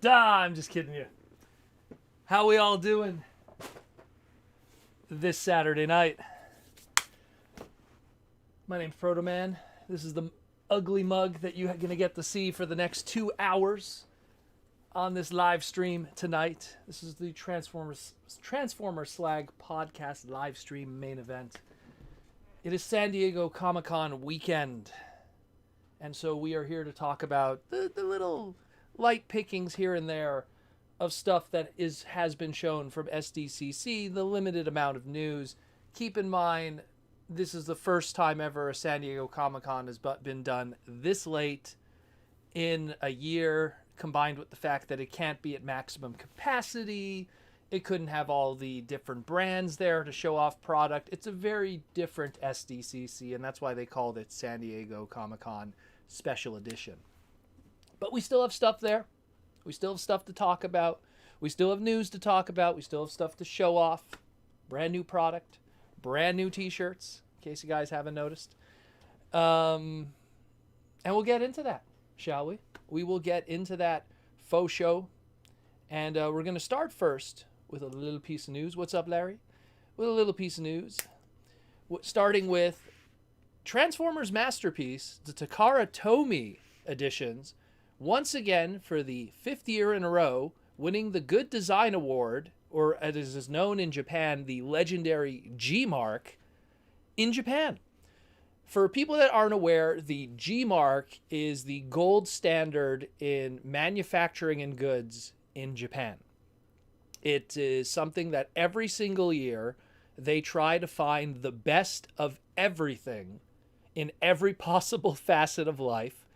I'm just kidding you. How we all doing this Saturday night? My name's Proto Man. This is the ugly mug that you're going to get to see for the next 2 hours on this live stream tonight. This is the Transformer Slag podcast live stream main event. It is San Diego Comic-Con weekend. And so we are here to talk about the little light pickings here and there of stuff that has been shown from SDCC, the limited amount of news. Keep in mind, this is the first time ever a San Diego Comic-Con has been done this late in a year, combined with the fact that it can't be at maximum capacity. It couldn't have all the different brands there to show off product. It's a very different SDCC, and that's why they called it San Diego Comic-Con Special Edition. But we still have stuff there. We still have stuff to talk about. We still have news to talk about. We still have stuff to show off. Brand new product. Brand new t-shirts, in case you guys haven't noticed. And we'll get into that, shall we? We will get into that faux show. And we're going to start first with a little piece of news. What's up, Larry? With a little piece of news. Starting with Transformers Masterpiece, the Takara Tomy editions, once again for the 5th year in a row, winning the Good Design Award, or as is known in Japan, the legendary G Mark, in Japan. For people that aren't aware, the G Mark is the gold standard in manufacturing and goods in Japan. It is something that every single year they try to find the best of everything in every possible facet of life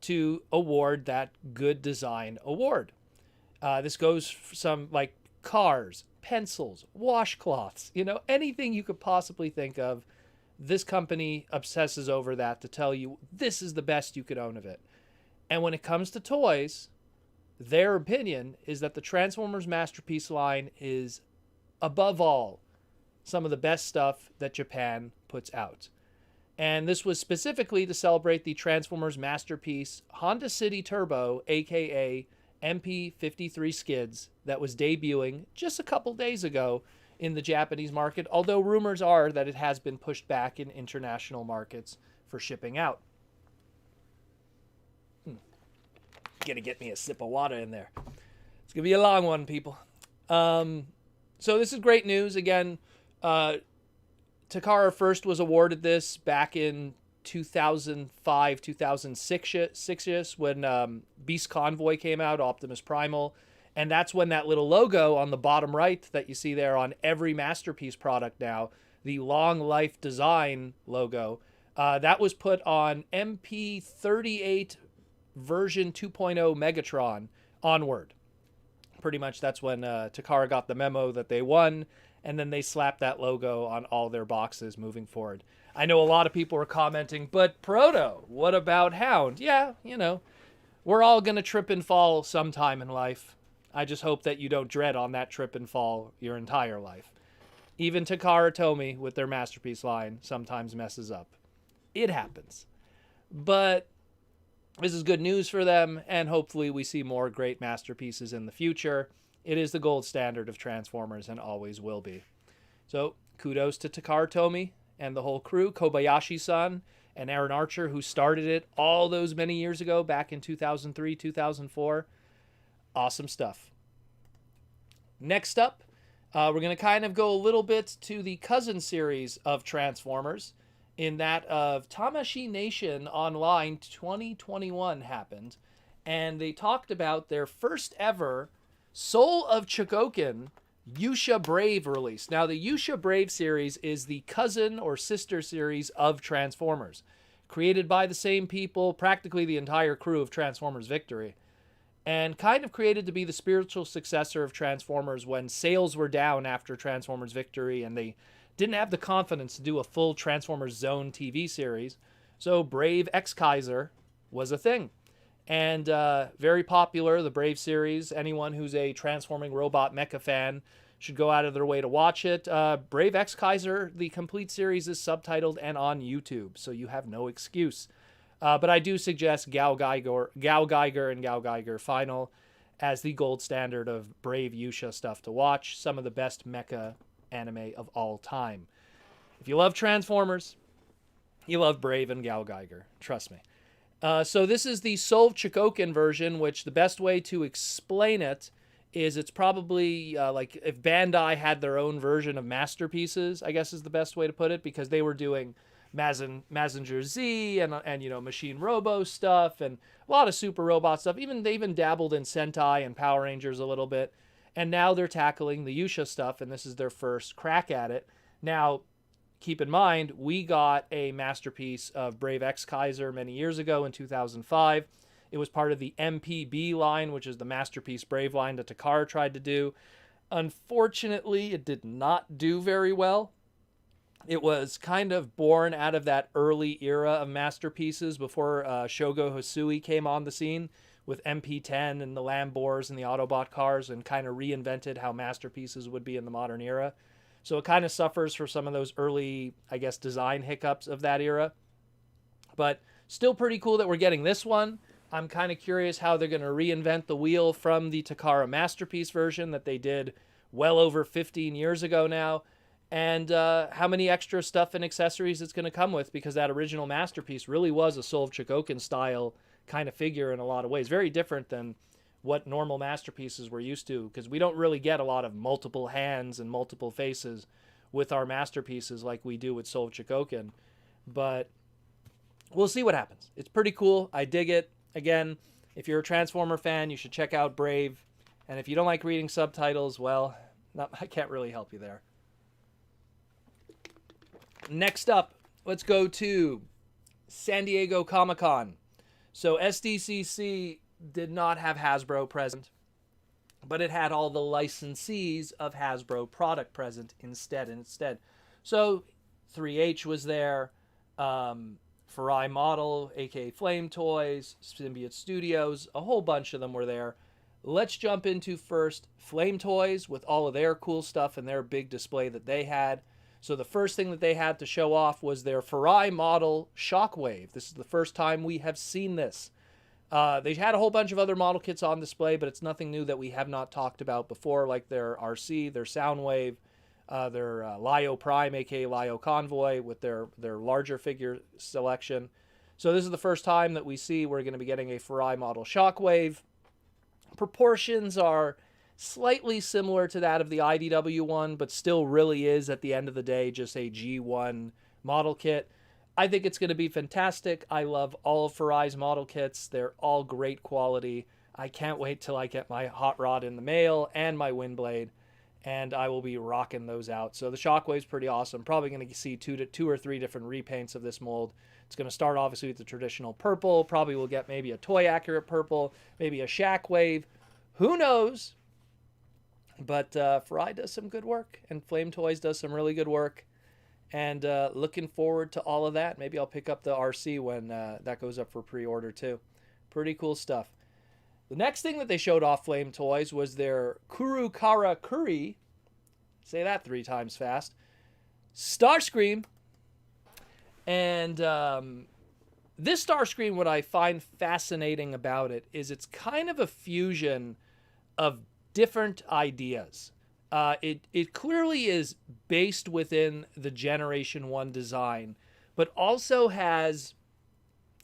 to award that Good Design Award. This goes for some like cars, pencils, washcloths, anything you could possibly think of. This company obsesses over that to tell you this is the best you could own of it. And when it comes to toys, their opinion is that the Transformers Masterpiece line is, above all, some of the best stuff that Japan puts out. And this was specifically to celebrate the Transformers Masterpiece Honda City Turbo, aka MP53 skids, that was debuting just a couple days ago in the Japanese market, although rumors are that it has been pushed back in international markets for shipping out. Gonna get me a sip of water in there. It's gonna be a long one, people. So this is great news. Again, Takara first was awarded this back in 2005, 2006 when Beast Convoy came out, Optimus Primal. And that's when that little logo on the bottom right that you see there on every Masterpiece product now, the Long Life Design logo, that was put on MP38 version 2.0 Megatron onward. Pretty much that's when Takara got the memo that they won, and then they slapped that logo on all their boxes moving forward. I know a lot of people are commenting, but Proto, what about Hound? Yeah, we're all going to trip and fall sometime in life. I just hope that you don't dread on that trip and fall your entire life. Even Takara Tomy with their Masterpiece line sometimes messes up. It happens. But this is good news for them, and hopefully we see more great masterpieces in the future. It is the gold standard of Transformers and always will be. So kudos to Takara Tomy and the whole crew, Kobayashi-san and Aaron Archer, who started it all those many years ago, back in 2003, 2004. Awesome stuff. Next up, we're going to kind of go a little bit to the cousin series of Transformers, in that of Tamashii Nation Online 2021 happened, and they talked about their first ever Soul of Chogokin Yusha Brave release. Now, the Yusha Brave series is the cousin or sister series of Transformers, created by the same people, practically the entire crew of Transformers Victory, and kind of created to be the spiritual successor of Transformers when sales were down after Transformers Victory and they didn't have the confidence to do a full Transformers Zone TV series. So Brave X Kaiser was a thing. And very popular, the Brave series. Anyone who's a transforming robot mecha fan should go out of their way to watch it. Brave X Kaiser, the complete series, is subtitled and on YouTube, so you have no excuse. But I do suggest Gao Geiger and Gao Geiger Final as the gold standard of Brave Yusha stuff to watch. Some of the best mecha anime of all time. If you love Transformers, you love Brave and Gal Geiger. Trust me. So this is the Solve Chikoken version, which the best way to explain it is it's probably like if Bandai had their own version of Masterpieces, I guess is the best way to put it, because they were doing Mazinger Z and you know, Machine Robo stuff and a lot of Super Robot stuff. They even dabbled in Sentai and Power Rangers a little bit. And now they're tackling the Yusha stuff, and this is their first crack at it. Now, keep in mind, we got a masterpiece of Brave X Kaiser many years ago in 2005. It was part of the MPB line, which is the Masterpiece Brave line that Takara tried to do. Unfortunately, it did not do very well. It was kind of born out of that early era of masterpieces before Shogo Hosui came on the scene with MP10 and the Lambors and the Autobot cars, and kind of reinvented how masterpieces would be in the modern era. So it kind of suffers for some of those early, I guess, design hiccups of that era. But still pretty cool that we're getting this one. I'm kind of curious how they're going to reinvent the wheel from the Takara Masterpiece version that they did well over 15 years ago now. And how many extra stuff and accessories it's going to come with, because that original Masterpiece really was a Solve Chikoken style kind of figure in a lot of ways. Very different than what normal masterpieces we're used to, because we don't really get a lot of multiple hands and multiple faces with our masterpieces like we do with Solve Chikoken. But we'll see what happens. It's pretty cool. I dig it. Again, if you're a Transformer fan, you should check out Brave. And if you don't like reading subtitles, well, I can't really help you there. Next up, let's go to San Diego Comic-Con. So SDCC did not have Hasbro present, but it had all the licensees of Hasbro product present instead. So 3H was there, Farai Model, aka Flame Toys, Symbiote Studios, a whole bunch of them were there. Let's jump into first Flame Toys with all of their cool stuff and their big display that they had. So the first thing that they had to show off was their Farai Model Shockwave. This is the first time we have seen this. They had a whole bunch of other model kits on display, but it's nothing new that we have not talked about before, like their RC, their Soundwave, their Lio Prime, aka Lio Convoy, with their larger figure selection. So this is the first time that we see we're going to be getting a Farai Model Shockwave. Proportions are slightly similar to that of the IDW one, but still really is, at the end of the day, just a G1 model kit. I think it's going to be fantastic. I love all of Farai's model kits. They're all great quality. I can't wait till I get my Hot Rod in the mail and my Windblade, and I will be rocking those out. So the Shockwave's pretty awesome. Probably going to see two or three different repaints of this mold. It's going to start obviously with the traditional purple. Probably will get maybe a toy accurate purple, maybe a Shockwave. Who knows? But Farai does some good work, and Flame Toys does some really good work. And looking forward to all of that. Maybe I'll pick up the RC when that goes up for pre-order too. Pretty cool stuff. The next thing that they showed off Flame Toys was their Kurukara Kuri. Say that 3 times fast. Starscream. And this Starscream, what I find fascinating about it is it's kind of a fusion of different ideas. It clearly is based within the Generation 1 design, but also has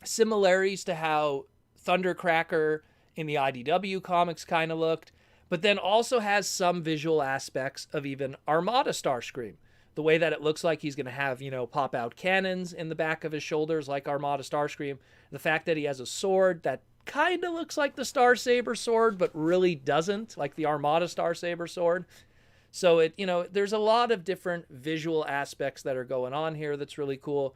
similarities to how Thundercracker in the IDW comics kind of looked, but then also has some visual aspects of even Armada Starscream. The way that it looks like he's going to have, pop-out cannons in the back of his shoulders like Armada Starscream. The fact that he has a sword that kind of looks like the Star Saber sword, but really doesn't, like the Armada Star Saber sword. So there's a lot of different visual aspects that are going on here that's really cool.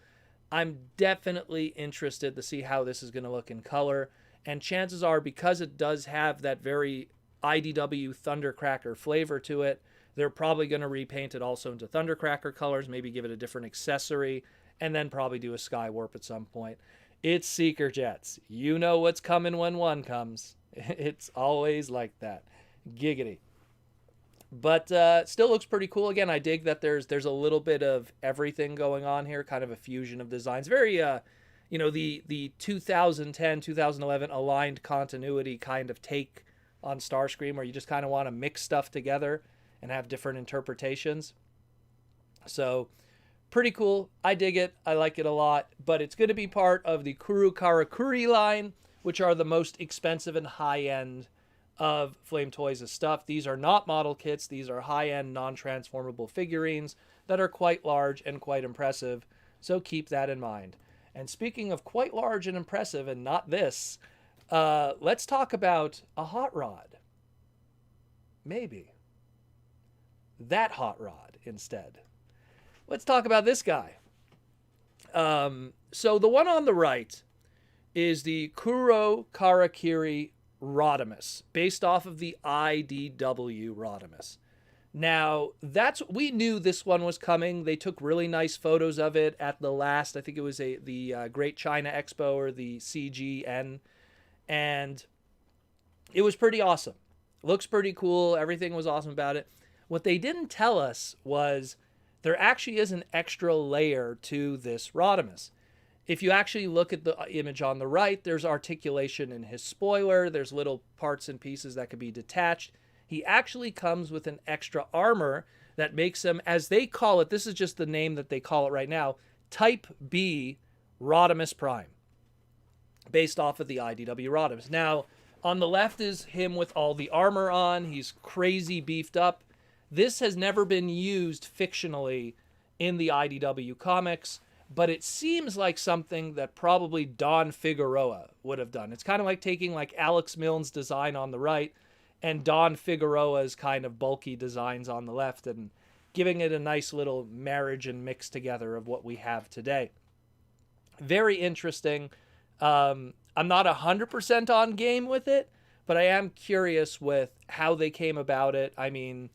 I'm definitely interested to see how this is going to look in color. And chances are, because it does have that very IDW Thundercracker flavor to it, they're probably going to repaint it also into Thundercracker colors, maybe give it a different accessory, and then probably do a Skywarp at some point. It's Seeker Jets. You know what's coming when one comes. It's always like that. Giggity. But still looks pretty cool. Again, I dig that there's a little bit of everything going on here, kind of a fusion of designs. Very, the 2010, 2011 aligned continuity kind of take on Starscream, where you just kind of want to mix stuff together and have different interpretations. So pretty cool. I dig it. I like it a lot. But it's going to be part of the Kuru Karakuri line, which are the most expensive and high-end of Flame Toys' stuff. These are not model kits. These are high-end, non-transformable figurines that are quite large and quite impressive. So keep that in mind. And speaking of quite large and impressive, and not this, let's talk about a hot rod. Maybe. That hot rod instead. Let's talk about this guy. So the one on the right is the Kuro Karakiri Rodimus, based off of the IDW Rodimus. Now, we knew this one was coming. They took really nice photos of it at the last, I think it was the Great China Expo, or the CGN, and it was pretty awesome. Looks pretty cool. Everything was awesome about it. What they didn't tell us was there actually is an extra layer to this Rodimus. If you actually look at the image on the right, there's articulation in his spoiler. There's little parts and pieces that could be detached. He actually comes with an extra armor that makes him, as they call it, this is just the name that they call it right now, Type B Rodimus Prime, based off of the IDW Rodimus. Now, on the left is him with all the armor on. He's crazy beefed up. This has never been used fictionally in the IDW comics, but it seems like something that probably Don Figueroa would have done. It's kind of like taking like Alex Milne's design on the right and Don Figueroa's kind of bulky designs on the left, and giving it a nice little marriage and mix together of what we have today. Very interesting. I'm not 100% on game with it, but I am curious with how they came about it. I mean,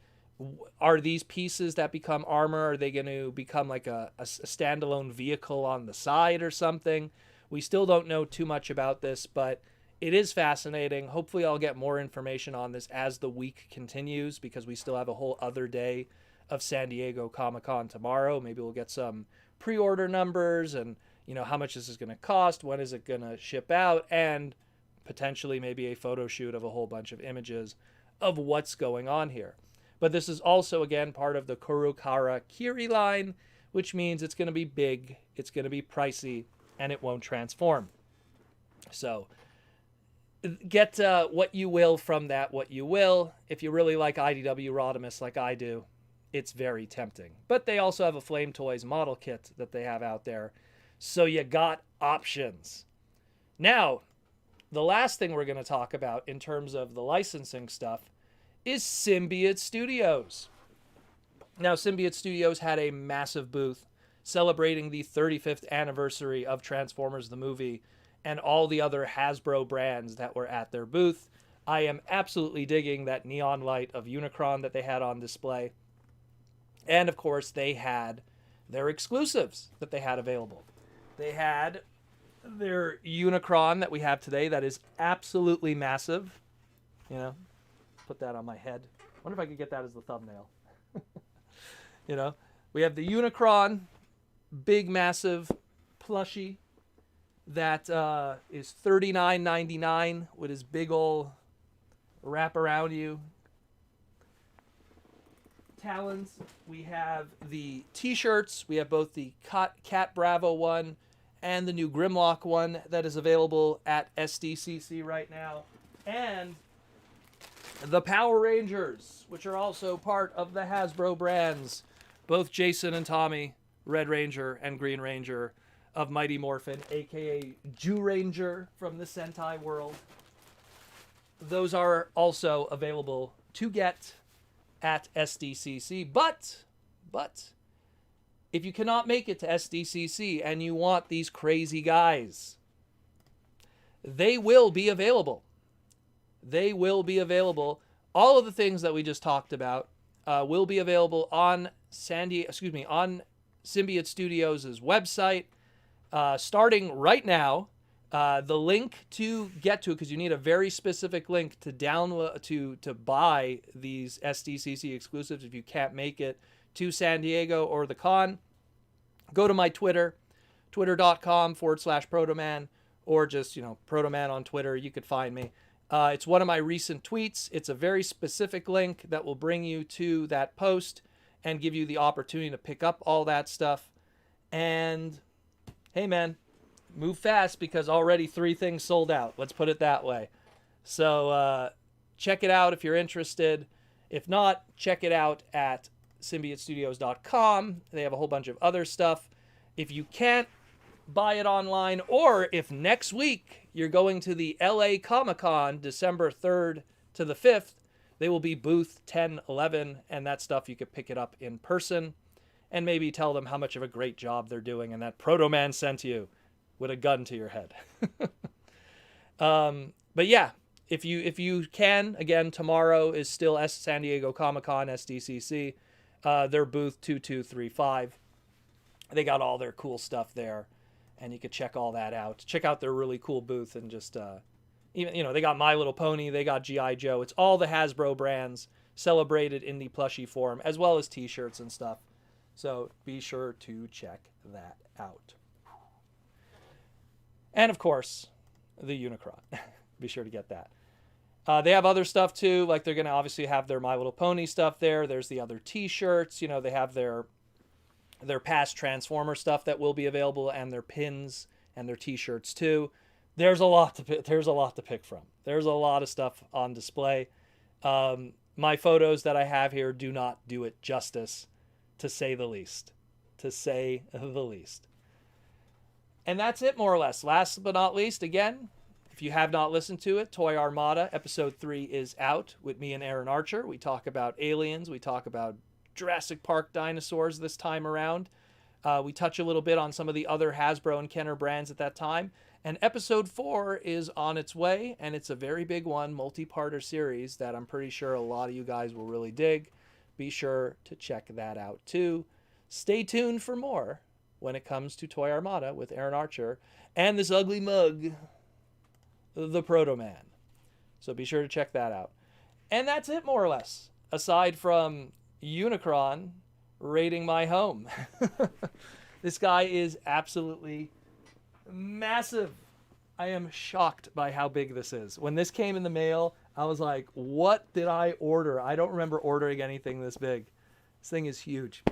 are these pieces that become armor, are they going to become like a standalone vehicle on the side or something? We still don't know too much about this, but it is fascinating. Hopefully I'll get more information on this as the week continues, because we still have a whole other day of San Diego Comic-Con tomorrow. Maybe we'll get some pre-order numbers and, you know, how much this is going to cost, when is it going to ship out, and potentially maybe a photo shoot of a whole bunch of images of what's going on here. But this is also, again, part of the Kurukara Kiri line, which means it's going to be big, it's going to be pricey, and it won't transform. So get what you will from that, what you will. If you really like IDW Rodimus like I do, it's very tempting. But they also have a Flame Toys model kit that they have out there. So you got options. Now, the last thing we're going to talk about in terms of the licensing stuff is Symbiote Studios. Now, Symbiote Studios had a massive booth celebrating the 35th anniversary of Transformers the movie and all the other Hasbro brands that were at their booth. I am absolutely digging that neon light of Unicron that they had on display. And, of course, they had their exclusives that they had available. They had their Unicron that we have today that is absolutely massive. You know, put that on my head. I wonder if I could get that as the thumbnail. You know, we have the Unicron, big, massive, plushie, that is $39.99 with his big ol' wrap around you talons. We have the t-shirts. We have both the Cat Bravo one and the new Grimlock one that is available at SDCC right now. And the Power Rangers, which are also part of the Hasbro brands. Both Jason and Tommy, Red Ranger and Green Ranger of Mighty Morphin, aka Jew Ranger from the Sentai world. Those are also available to get at SDCC. But if you cannot make it to SDCC and you want these crazy guys, they will be available. They will be available. All of the things that we just talked about will be available on on Symbiote Studios' website, starting right now. The link to get to it, because you need a very specific link to download to buy these SDCC exclusives if you can't make it to San Diego or the con. Go to my Twitter, twitter.com/Protoman, or just, Protoman on Twitter. You could find me. It's one of my recent tweets. It's a very specific link that will bring you to that post and give you the opportunity to pick up all that stuff. And hey, man, move fast because already 3 things sold out. Let's put it that way. So check it out if you're interested. If not, check it out at symbiotestudios.com. They have a whole bunch of other stuff. If you can't buy it online, or if next week you're going to the LA Comic-Con December 3rd to the 5th, they will be booth 1011, and that stuff you could pick it up in person and maybe tell them how much of a great job they're doing and that Proto Man sent you with a gun to your head. But yeah, if you can, again, tomorrow is still San Diego Comic-Con, SDCC. Their booth 2235. They got all their cool stuff there, and you could check all that out. Check out their really cool booth and just even they got My Little Pony, they got G.I. Joe. It's all the Hasbro brands celebrated in the plushie form, as well as T-shirts and stuff. So be sure to check that out. And of course, the Unicron. Be sure to get that. They have other stuff too, like they're going to obviously have their My Little Pony stuff there. There's the other T-shirts. They have their past Transformer stuff that will be available, and their pins and their T-shirts too. There's a lot to pick from. There's a lot of stuff on display. My photos that I have here do not do it justice, to say the least. And that's it, more or less. Last but not least, again, if you have not listened to it, Toy Armada episode 3 is out with me and Aaron Archer. We talk about aliens. We talk about Jurassic Park dinosaurs this time around. We touch a little bit on some of the other Hasbro and Kenner brands at that time. And episode 4 is on its way, and it's a very big one, multi-parter series that I'm pretty sure a lot of you guys will really dig. Be sure to check that out too. Stay tuned for more when it comes to Toy Armada with Aaron Archer and this ugly mug, the Proto Man. So be sure to check that out. And that's it, more or less, aside from Unicron raiding my home. This guy is absolutely massive. I am shocked by how big this is. When this came in the mail, I was like, what did I order? I don't remember ordering anything this big. This thing is huge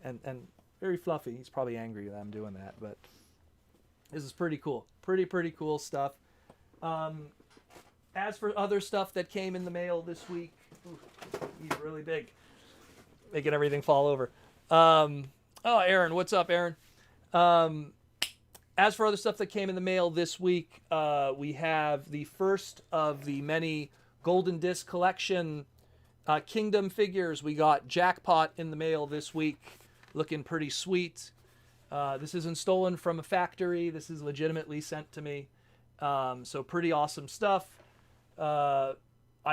and very fluffy. He's probably angry that I'm doing that, but this is pretty cool. Pretty cool stuff. As for other stuff that came in the mail this week, he's really big, making everything fall over. Aaron, what's up, Aaron? As for other stuff that came in the mail this week, we have the first of the many Golden Disc Collection Kingdom figures. We got Jackpot in the mail this week, looking pretty sweet. This isn't stolen from a factory. This is legitimately sent to me. So pretty awesome stuff. I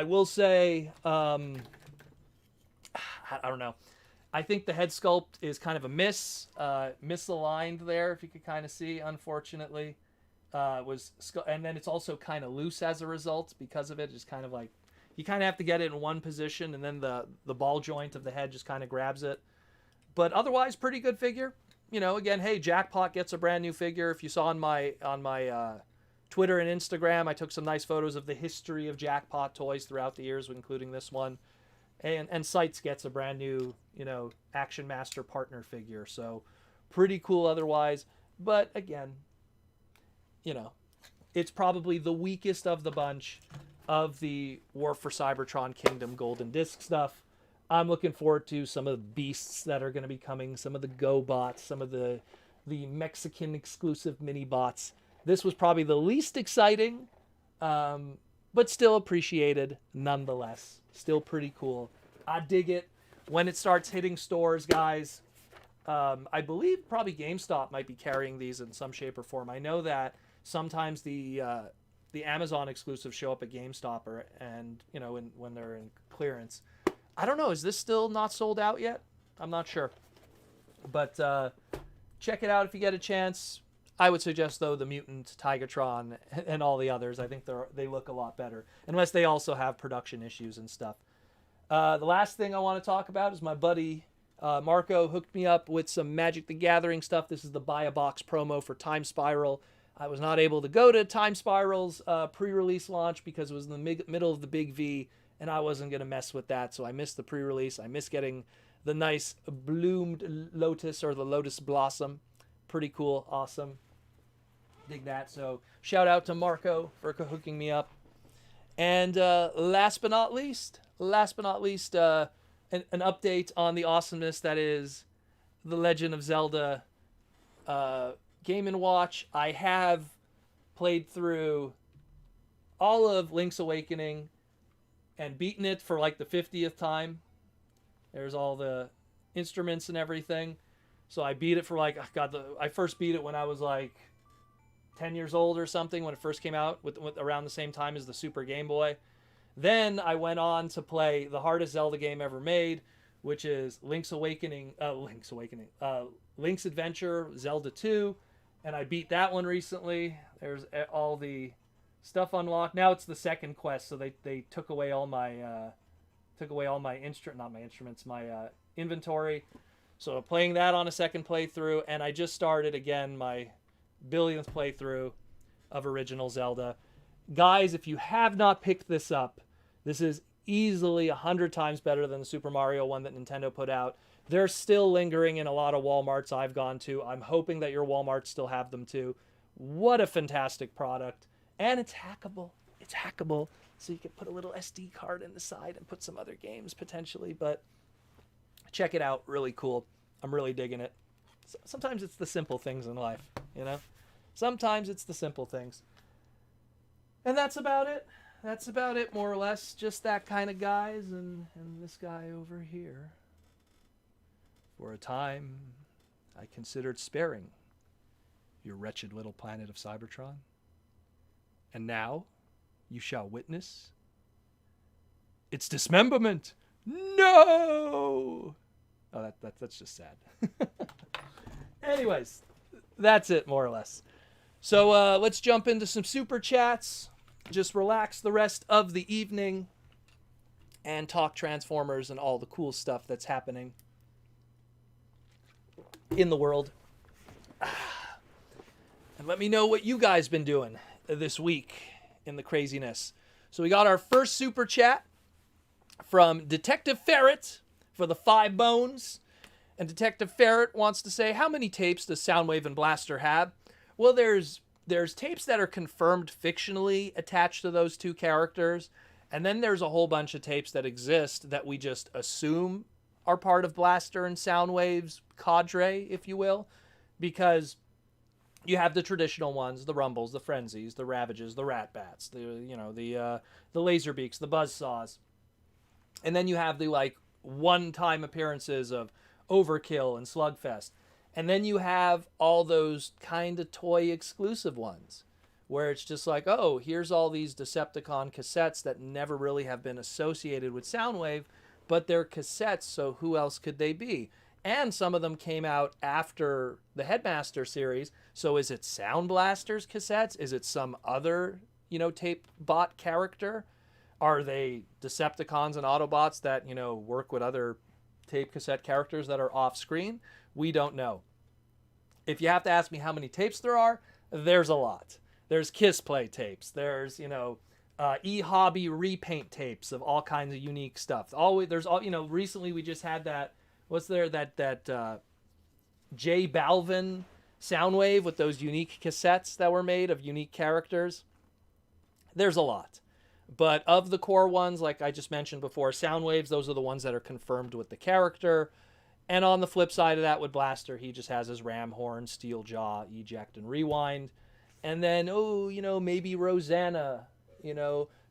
will say, I don't know. I think the head sculpt is kind of a misaligned there, if you could kind of see, unfortunately. And then it's also kind of loose as a result because of it. Just kind of like, you kind of have to get it in one position, and then the ball joint of the head just kind of grabs it. But otherwise, pretty good figure. Again, hey, Jackpot gets a brand new figure. If you saw on my Twitter and Instagram, I took some nice photos of the history of Jackpot toys throughout the years, including this one. And Sights gets a brand new, Action Master partner figure. So pretty cool otherwise. But again, it's probably the weakest of the bunch of the War for Cybertron Kingdom Golden Disc stuff. I'm looking forward to some of the beasts that are going to be coming, some of the Go bots, some of the Mexican exclusive mini bots. This was probably the least exciting, but still appreciated nonetheless. Still pretty cool. I dig it. When it starts hitting stores, guys, I believe probably GameStop might be carrying these in some shape or form. I know that sometimes the Amazon exclusives show up at GameStop when they're in clearance. I don't know. Is this still not sold out yet? I'm not sure. But check it out if you get a chance. I would suggest, though, the Mutant, Tigatron, and all the others. I think they look a lot better. Unless they also have production issues and stuff. The last thing I want to talk about is my buddy Marco hooked me up with some Magic the Gathering stuff. This is the Buy a Box promo for Time Spiral. I was not able to go to Time Spiral's pre-release launch because it was in the middle of the Big V, and I wasn't going to mess with that, so I missed the pre-release. I missed getting the nice bloomed lotus or the lotus blossom. Pretty cool, awesome. Dig that. So shout out to Marco for hooking me up. And last but not least, an update on the awesomeness that is The Legend of Zelda Game & Watch. I have played through all of Link's Awakening and beaten it for like the 50th time. There's all the instruments and everything. So I beat it for like, I first beat it when I was like 10 years old or something, when it first came out, with around the same time as the Super Game Boy. Then I went on to play the hardest Zelda game ever made, which is Link's Adventure, Zelda 2. And I beat that one recently. There's all the stuff unlocked. Now it's the second quest, so they took away all my inventory. So playing that on a second playthrough, and I just started again my billionth playthrough of original Zelda. Guys, if you have not picked this up, this is easily 100 times better than the Super Mario one that Nintendo put out. They're still lingering in a lot of Walmarts I've gone to. I'm hoping that your Walmarts still have them too. What a fantastic product. And it's hackable. It's hackable. So you can put a little SD card in the side and put some other games potentially. But check it out. Really cool. I'm really digging it. Sometimes it's the simple things in life, you know? Sometimes it's the simple things. And that's about it. That's about it, more or less. Just that kind of guys and this guy over here. For a time, I considered sparing your wretched little planet of Cybertron. And now, you shall witness its dismemberment. No! Oh, that's just sad. Anyways, that's it, more or less. So let's jump into some super chats. Just relax the rest of the evening and talk Transformers and all the cool stuff that's happening in the world. And let me know what you guys been doing this week in the craziness. So we got our first super chat from Detective Ferret for the 5 bones. And Detective Ferret wants to say, how many tapes does Soundwave and Blaster have? Well, there's tapes that are confirmed fictionally attached to those two characters. And then there's a whole bunch of tapes that exist that we just assume are part of Blaster and Soundwave's cadre, if you will, because you have the traditional ones, the Rumbles, the Frenzies, the Ravages, the Ratbats, the Laserbeaks, the Buzzsaws. And then you have the like one-time appearances of Overkill and Slugfest. And then you have all those kind of toy exclusive ones where it's just like, oh, here's all these Decepticon cassettes that never really have been associated with Soundwave, but they're cassettes, so who else could they be? And some of them came out after the Headmaster series, so is it Sound Blaster's cassettes? Is it some other, tape bot character? Are they Decepticons and Autobots that, work with other tape cassette characters that are off screen? We don't know. If you have to ask me how many tapes there are, there's a lot. There's Kiss Play tapes. There's, e-hobby repaint tapes of all kinds of unique stuff. Recently we just had that, J Balvin Soundwave with those unique cassettes that were made of unique characters. There's a lot. But of the core ones, like I just mentioned before, Soundwaves, those are the ones that are confirmed with the character. And on the flip side of that, with Blaster, he just has his ram horn, steel jaw, eject, and rewind. And then, maybe Rosanna,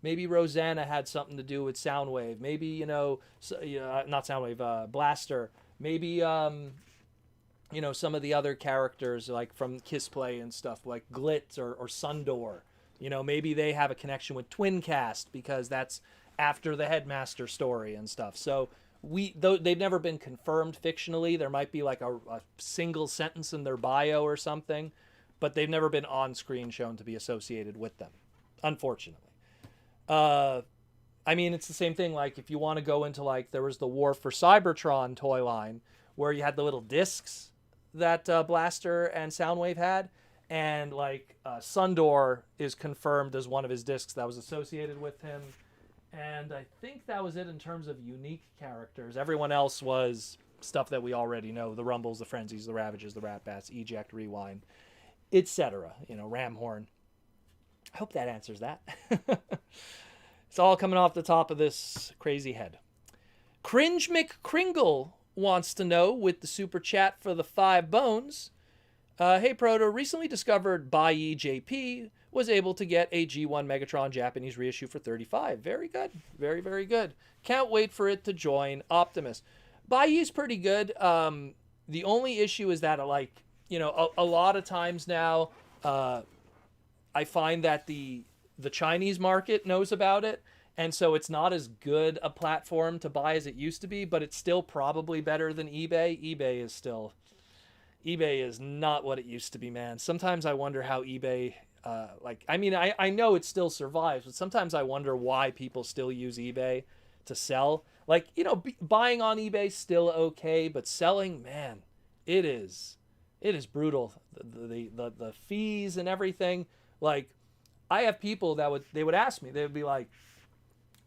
maybe Rosanna had something to do with Soundwave. Maybe, not Soundwave, Blaster. Maybe, some of the other characters, like from Kiss Play and stuff, like Glit or Sundor. Maybe they have a connection with Twincast because that's after the Headmaster story and stuff. So they've never been confirmed fictionally. There might be like a single sentence in their bio or something, but they've never been on screen shown to be associated with them, unfortunately. It's the same thing. Like if you want to go into there was the War for Cybertron toy line where you had the little discs that Blaster and Soundwave had. And like Sundor is confirmed as one of his discs that was associated with him. And I think that was it in terms of unique characters. Everyone else was stuff that we already know. The Rumbles, the Frenzies, the Ravages, the Rat Bats, Eject, Rewind, etc. Ramhorn. I hope that answers that. It's all coming off the top of this crazy head. Cringe McCringle wants to know with the super chat for the 5 bones. Hey Proto, recently discovered Bai JP was able to get a G1 Megatron Japanese reissue for $35. Very good. Very, very good. Can't wait for it to join Optimus. Baiyi's pretty good. The only issue is that, a lot of times now, I find that the Chinese market knows about it, and so it's not as good a platform to buy as it used to be, but it's still probably better than eBay. eBay is not what it used to be, man. Sometimes I wonder how eBay, I know it still survives, but sometimes I wonder why people still use eBay to sell. Buying on eBay still okay, but selling, man, it is brutal. The fees and everything. Like, I have people that would ask me, they would be like,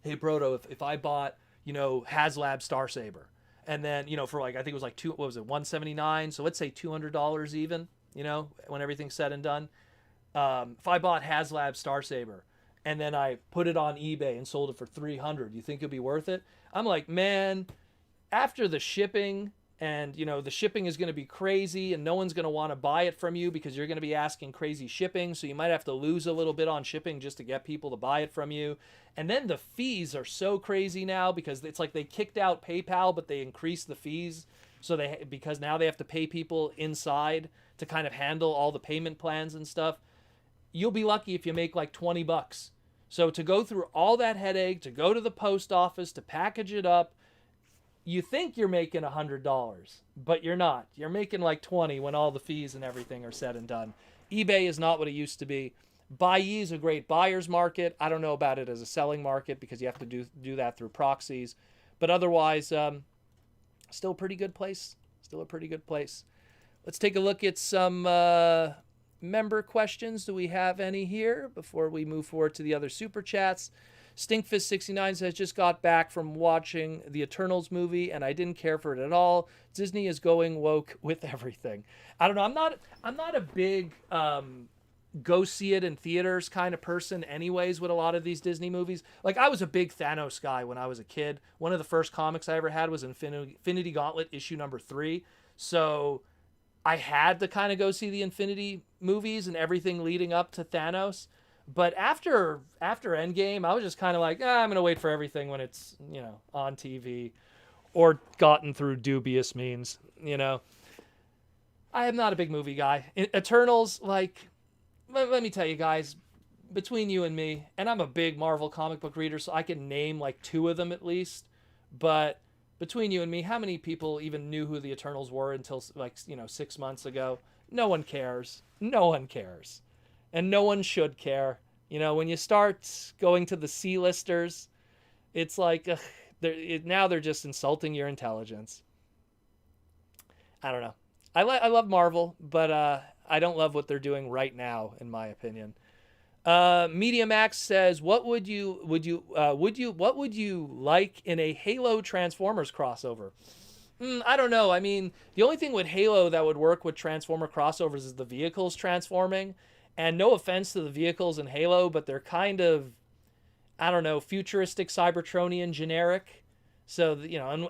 hey Proto, if I bought, HasLab Star Saber, and then, for I think it was $179, so let's say $200 even, when everything's said and done. If I bought HasLab Star Saber and then I put it on eBay and sold it for $300, you think it'd be worth it? I'm like, man, after the shipping, and the shipping is going to be crazy, and no one's going to want to buy it from you because you're going to be asking crazy shipping, so you might have to lose a little bit on shipping just to get people to buy it from you. And then the fees are so crazy now because it's like they kicked out PayPal, but they increased the fees, because now they have to pay people inside to kind of handle all the payment plans and stuff. You'll be lucky if you make like $20. So to go through all that headache, to go to the post office, to package it up, you think you're making $100, but you're not. You're making like 20 when all the fees and everything are said and done. eBay is not what it used to be. Baiyi is a great buyer's market. I don't know about it as a selling market because you have to do that through proxies. But otherwise, still a pretty good place. Still a pretty good place. Let's take a look at some member questions. Do we have any here before we move forward to the other super chats? Stinkfist69 says, just got back from watching the Eternals movie and I didn't care for it at all. Disney is going woke with everything. I don't know. I'm not a big go see it in theaters kind of person anyways with a lot of these Disney movies. Like, I was a big Thanos guy when I was a kid. One of the first comics I ever had was Infinity Gauntlet issue number 3. So I had to kind of go see the Infinity movies and everything leading up to Thanos. But after Endgame, I was just kind of like, I'm going to wait for everything when it's, on TV or gotten through dubious means, I am not a big movie guy. Eternals, let me tell you guys, between you and me, and I'm a big Marvel comic book reader, so I can name 2 of them at least. But between you and me, how many people even knew who the Eternals were until 6 months ago? No one cares. No one cares. And no one should care. When you start going to the C-listers, it's like, now they're just insulting your intelligence. I don't know. I love Marvel, but I don't love what they're doing right now, in my opinion. Media Max says, what would you like in a Halo Transformers crossover? I don't know. I mean, the only thing with Halo that would work with Transformer crossovers is the vehicles transforming. And no offense to the vehicles in Halo, but they're kind of, I don't know, futuristic Cybertronian generic. So,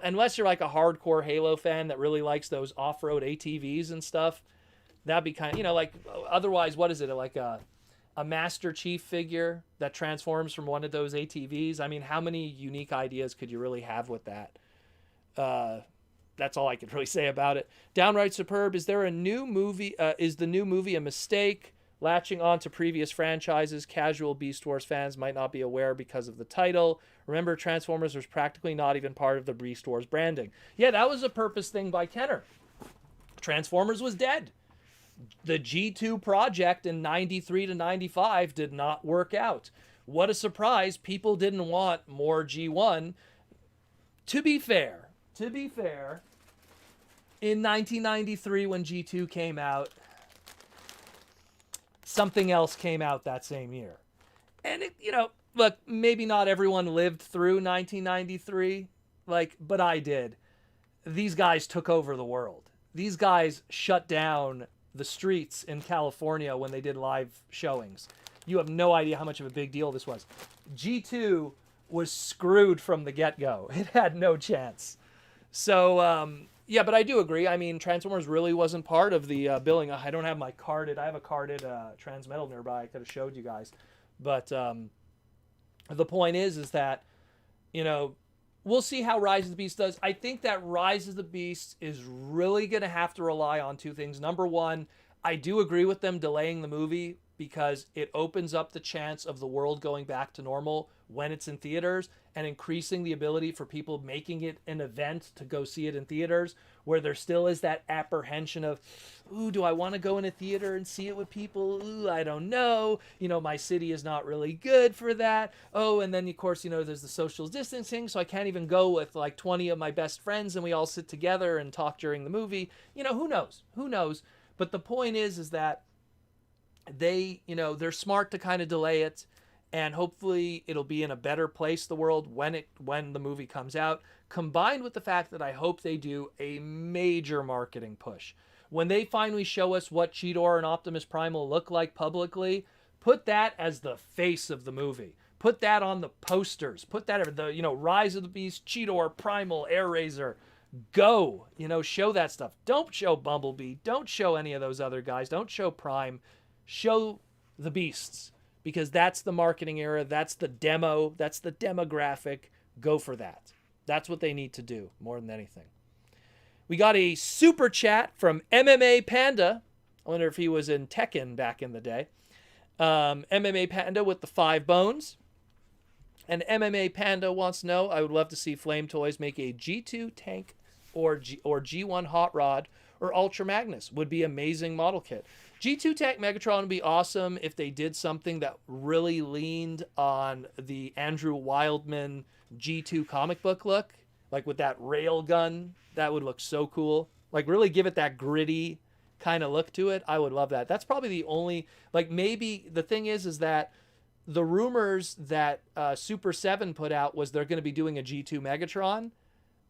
unless you're like a hardcore Halo fan that really likes those off-road ATVs and stuff, that'd be kind of, otherwise, what is it? Like a Master Chief figure that transforms from one of those ATVs? I mean, how many unique ideas could you really have with that? That's all I could really say about it. Downright Superb, is there a new movie? Is the new movie a mistake? Latching on to previous franchises, casual Beast Wars fans might not be aware because of the title. Remember, Transformers was practically not even part of the Beast Wars branding. Yeah, that was a purpose thing by Kenner. Transformers was dead. The G2 project in 93 to 95 did not work out. What a surprise. People didn't want more G1. To be fair, in 1993 when G2 came out, something else came out that same year. And it, look, maybe not everyone lived through 1993, but I did. These guys took over the world. These guys shut down the streets in California when they did live showings. You have no idea how much of a big deal this was. G2 was screwed from the get-go. It had no chance. So, yeah, but I do agree. I mean, Transformers really wasn't part of the billing. I don't have my carded. I have a carded Transmetal nearby. I could have showed you guys. But the point is that, we'll see how Rise of the Beast does. I think that Rise of the Beast is really going to have to rely on two things. Number one, I do agree with them delaying the movie because it opens up the chance of the world going back to normal when it's in theaters and increasing the ability for people making it an event to go see it in theaters, where there still is that apprehension of, ooh, do I want to go in a theater and see it with people? Ooh, I don't know. My city is not really good for that. Oh, and then, of course, there's the social distancing, so I can't even go with 20 of my best friends and we all sit together and talk during the movie. Who knows? Who knows? But the point is that they, they're smart to kind of delay it, and hopefully it'll be in a better place, the world, when the movie comes out, combined with the fact that I hope they do a major marketing push. When they finally show us what Cheetor and Optimus Prime will look like publicly, put that as the face of the movie. Put that on the posters. Put that, Rise of the Beast, Cheetor, Primal, Air Razor. Go, show that stuff. Don't show Bumblebee. Don't show any of those other guys. Don't show Prime. Show the beasts, because that's the marketing era. That's the demo. That's the demographic. Go for that. That's what they need to do more than anything. We got a super chat from MMA Panda. I wonder if he was in Tekken back in the day. MMA Panda with the 5 bones. And MMA Panda wants to know, I would love to see Flame Toys make a G2 tank or G1 Hot Rod or Ultra Magnus. Would be amazing model kit. G2 Tank Megatron would be awesome if they did something that really leaned on the Andrew Wildman G2 comic book look, with that rail gun. That would look so cool. Really give it that gritty kind of look to it. I would love that. That's probably the only, maybe the thing is that the rumors that Super 7 put out was they're going to be doing a G2 Megatron,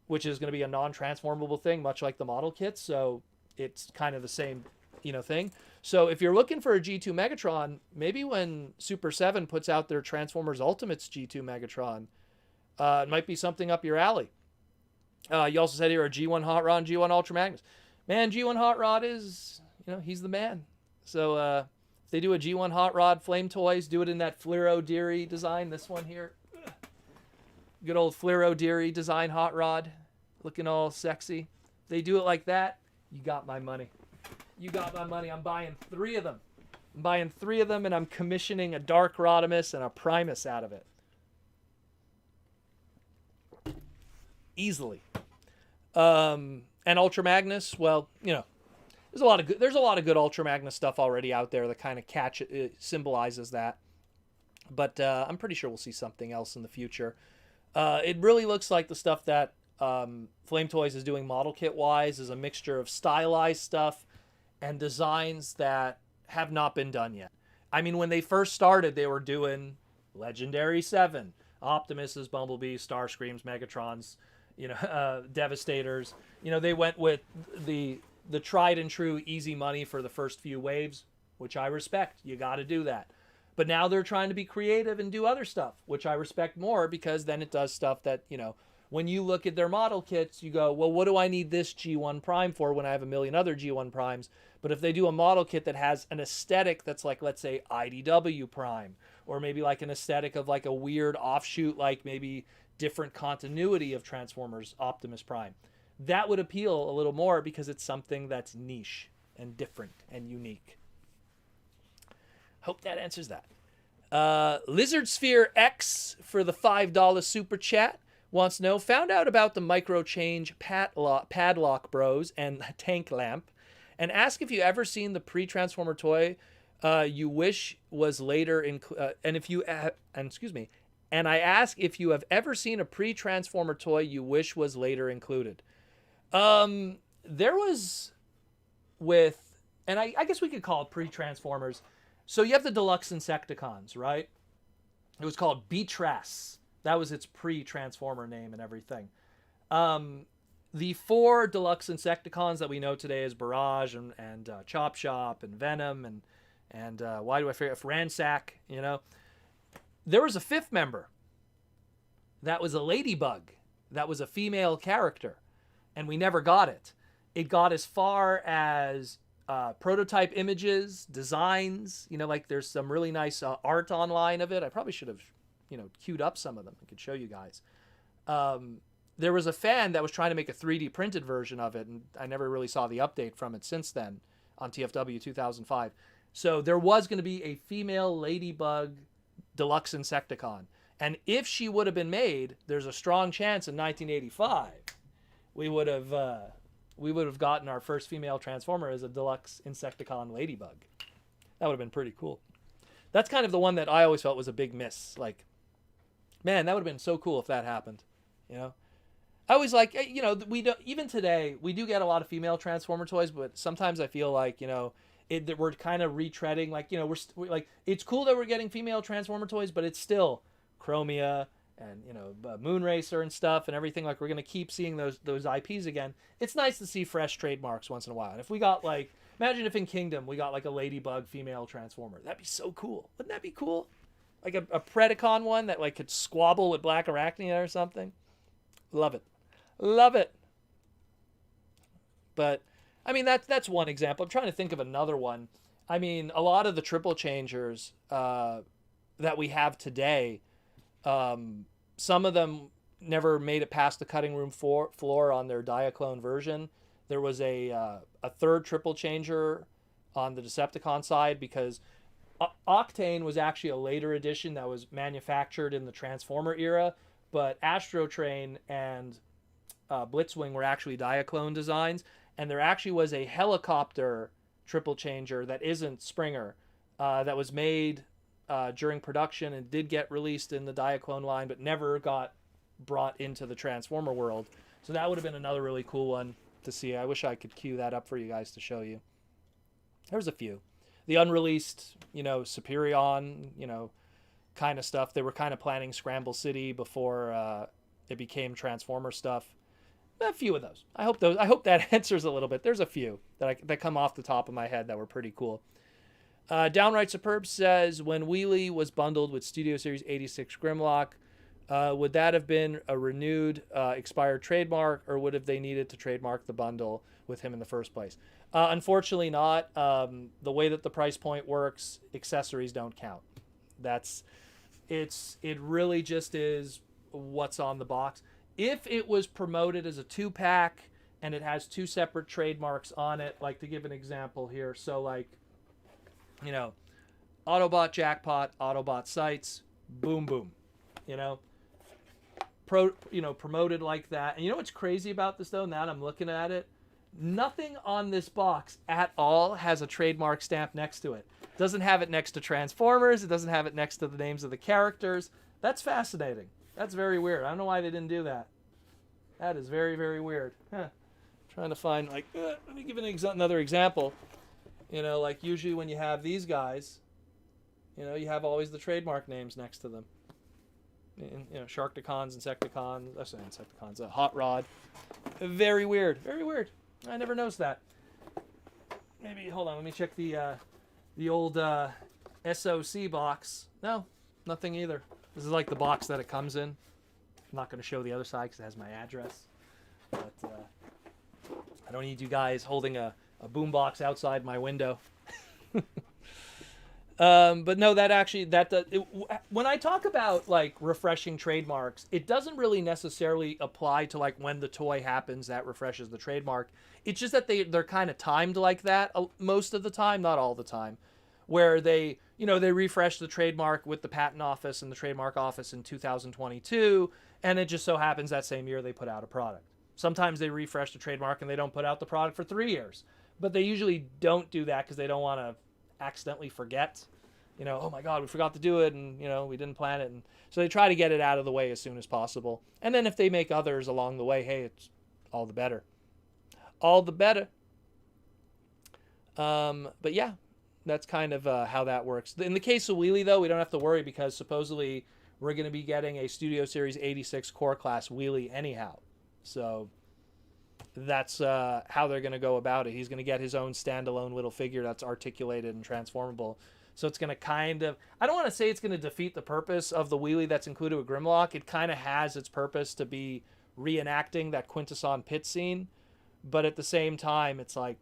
which is going to be a non-transformable thing, much like the model kits. So it's kind of the same, thing. So if you're looking for a G2 Megatron, maybe when Super 7 puts out their Transformers Ultimates G2 Megatron, it might be something up your alley. You also said here a G1 Hot Rod and G1 Ultra Magnus. Man, G1 Hot Rod is, he's the man. So if they do a G1 Hot Rod Flame Toys, do it in that Fluoro Deary design. This one here. Good old Fluoro Deary design Hot Rod. Looking all sexy. If they do it like that, you got my money. You got my money. I'm buying 3 of them. And I'm commissioning a Dark Rodimus and a Primus out of it. Easily. And Ultra Magnus, well, there's a lot of good Ultra Magnus stuff already out there that kind of symbolizes that. But I'm pretty sure we'll see something else in the future. It really looks like the stuff that Flame Toys is doing model kit wise is a mixture of stylized stuff and designs that have not been done yet. I mean, when they first started, they were doing Legendary 7, Optimus's, Bumblebee, Starscreams, Megatrons, Devastators. They went with the tried and true easy money for the first few waves, which I respect. You got to do that. But now they're trying to be creative and do other stuff, which I respect more, because then it does stuff that, when you look at their model kits, you go, well, what do I need this G1 Prime for when I have a million other G1 Primes? But if they do a model kit that has an aesthetic that's like, let's say, IDW Prime, or maybe like an aesthetic of like a weird offshoot, like maybe different continuity of Transformers Optimus Prime, that would appeal a little more because it's something that's niche and different and unique. Hope that answers that. Lizard Sphere X for the $5 super chat wants to know, found out about the micro change padlock bros and tank lamp, and ask if you ever seen the pre-Transformer toy you wish was later and I ask if you have ever seen a pre-Transformer toy you wish was later included. There was with, and I guess we could call it pre-Transformers. So you have the deluxe Insecticons, right? It was called Beatras. That was its pre-Transformer name and everything. The 4 deluxe Insecticons that we know today as Barrage and Chop Shop and Venom and why do I forget Ransack, you know. There was a 5th member. That was a Ladybug. That was a female character. And we never got it. It got as far as prototype images, designs, you know, like there's some really nice art online of it. I probably should have, you know, queued up some of them. I could show you guys. There was a fan that was trying to make a 3D printed version of it, and I never really saw the update from it since then on TFW 2005. So there was going to be a female Ladybug deluxe Insecticon. And if she would have been made, there's a strong chance in 1985 we would have gotten our first female Transformer as a deluxe Insecticon Ladybug. That would have been pretty cool. That's kind of the one that I always felt was a big miss. Like, man, that would have been so cool if that happened, you know? I always like, you know, we don't, even today, we do get a lot of female Transformer toys, but sometimes I feel like, you know, that we're kind of retreading, like, you know, we're like, it's cool that we're getting female Transformer toys, but it's still Chromia and, you know, Moonracer and stuff and everything. Like, we're going to keep seeing those IPs again. It's nice to see fresh trademarks once in a while. And if we got, like, imagine if in Kingdom we got, like, a Ladybug female Transformer. That'd be so cool. Wouldn't that be cool? Like a Predacon one that, like, could squabble with Black Arachnia or something. Love it. Love it. But, I mean, that's one example. I'm trying to think of another one. I mean, a lot of the triple changers that we have today, some of them never made it past the cutting room floor on their Diaclone version. There was a third triple changer on the Decepticon side because Octane was actually a later edition that was manufactured in the Transformer era, but Astrotrain and Blitzwing were actually Diaclone designs, and there actually was a helicopter triple changer that isn't Springer that was made during production and did get released in the Diaclone line, but never got brought into the Transformer world. So that would have been another really cool one to see. I wish I could queue that up for you guys to show you. There's a few. The unreleased, you know, Superion, you know, kind of stuff. They were kind of planning Scramble City before it became Transformer stuff. A few of those. I hope that answers a little bit. There's a few that come off the top of my head that were pretty cool. Downright Superb says, when Wheelie was bundled with Studio Series 86 Grimlock, would that have been a renewed expired trademark, or would have they needed to trademark the bundle with him in the first place? Unfortunately not. The way that the price point works, accessories don't count. It really just is what's on the box. If it was promoted as a 2-pack and it has 2 separate trademarks on it, like to give an example here, so like, you know, Autobot Jackpot, Autobot Sights, boom boom, you know, promoted like that. And you know what's crazy about this though? Now that I'm looking at it, nothing on this box at all has a trademark stamp next to it. Doesn't have it next to Transformers. It doesn't have it next to the names of the characters. That's fascinating. That's very weird. I don't know why they didn't do that. That is very, very weird. Huh. Trying to find, like, let me give another example. You know, like usually when you have these guys, you know, you have always the trademark names next to them. You know, Sharkticons, Insecticons, Hot Rod. Very weird. Very weird. I never noticed that. Maybe, hold on, let me check the old SOC box. No, nothing either. This is like the box that it comes in. I'm not going to show the other side because it has my address. But I don't need you guys holding a boombox outside my window. But no, when I talk about like refreshing trademarks, it doesn't really necessarily apply to like when the toy happens that refreshes the trademark. It's just that they're kind of timed like that most of the time, not all the time, where they refresh the trademark with the patent office and the trademark office in 2022, and it just so happens that same year they put out a product. Sometimes they refresh the trademark and they don't put out the product for 3 years, but they usually don't do that because they don't want to accidentally forget, you know, oh my God, we forgot to do it, and you know, we didn't plan it, and so they try to get it out of the way as soon as possible. And then if they make others along the way, hey, it's all the better. All the better. But yeah, That's kind of how that works. In the case of Wheelie, though, we don't have to worry because supposedly we're going to be getting a Studio Series 86 core class Wheelie anyhow. So that's how they're going to go about it. He's going to get his own standalone little figure that's articulated and transformable. So it's going to kind of, I don't want to say it's going to defeat the purpose of the Wheelie that's included with Grimlock. It kind of has its purpose to be reenacting that Quintesson pit scene. But at the same time, it's like,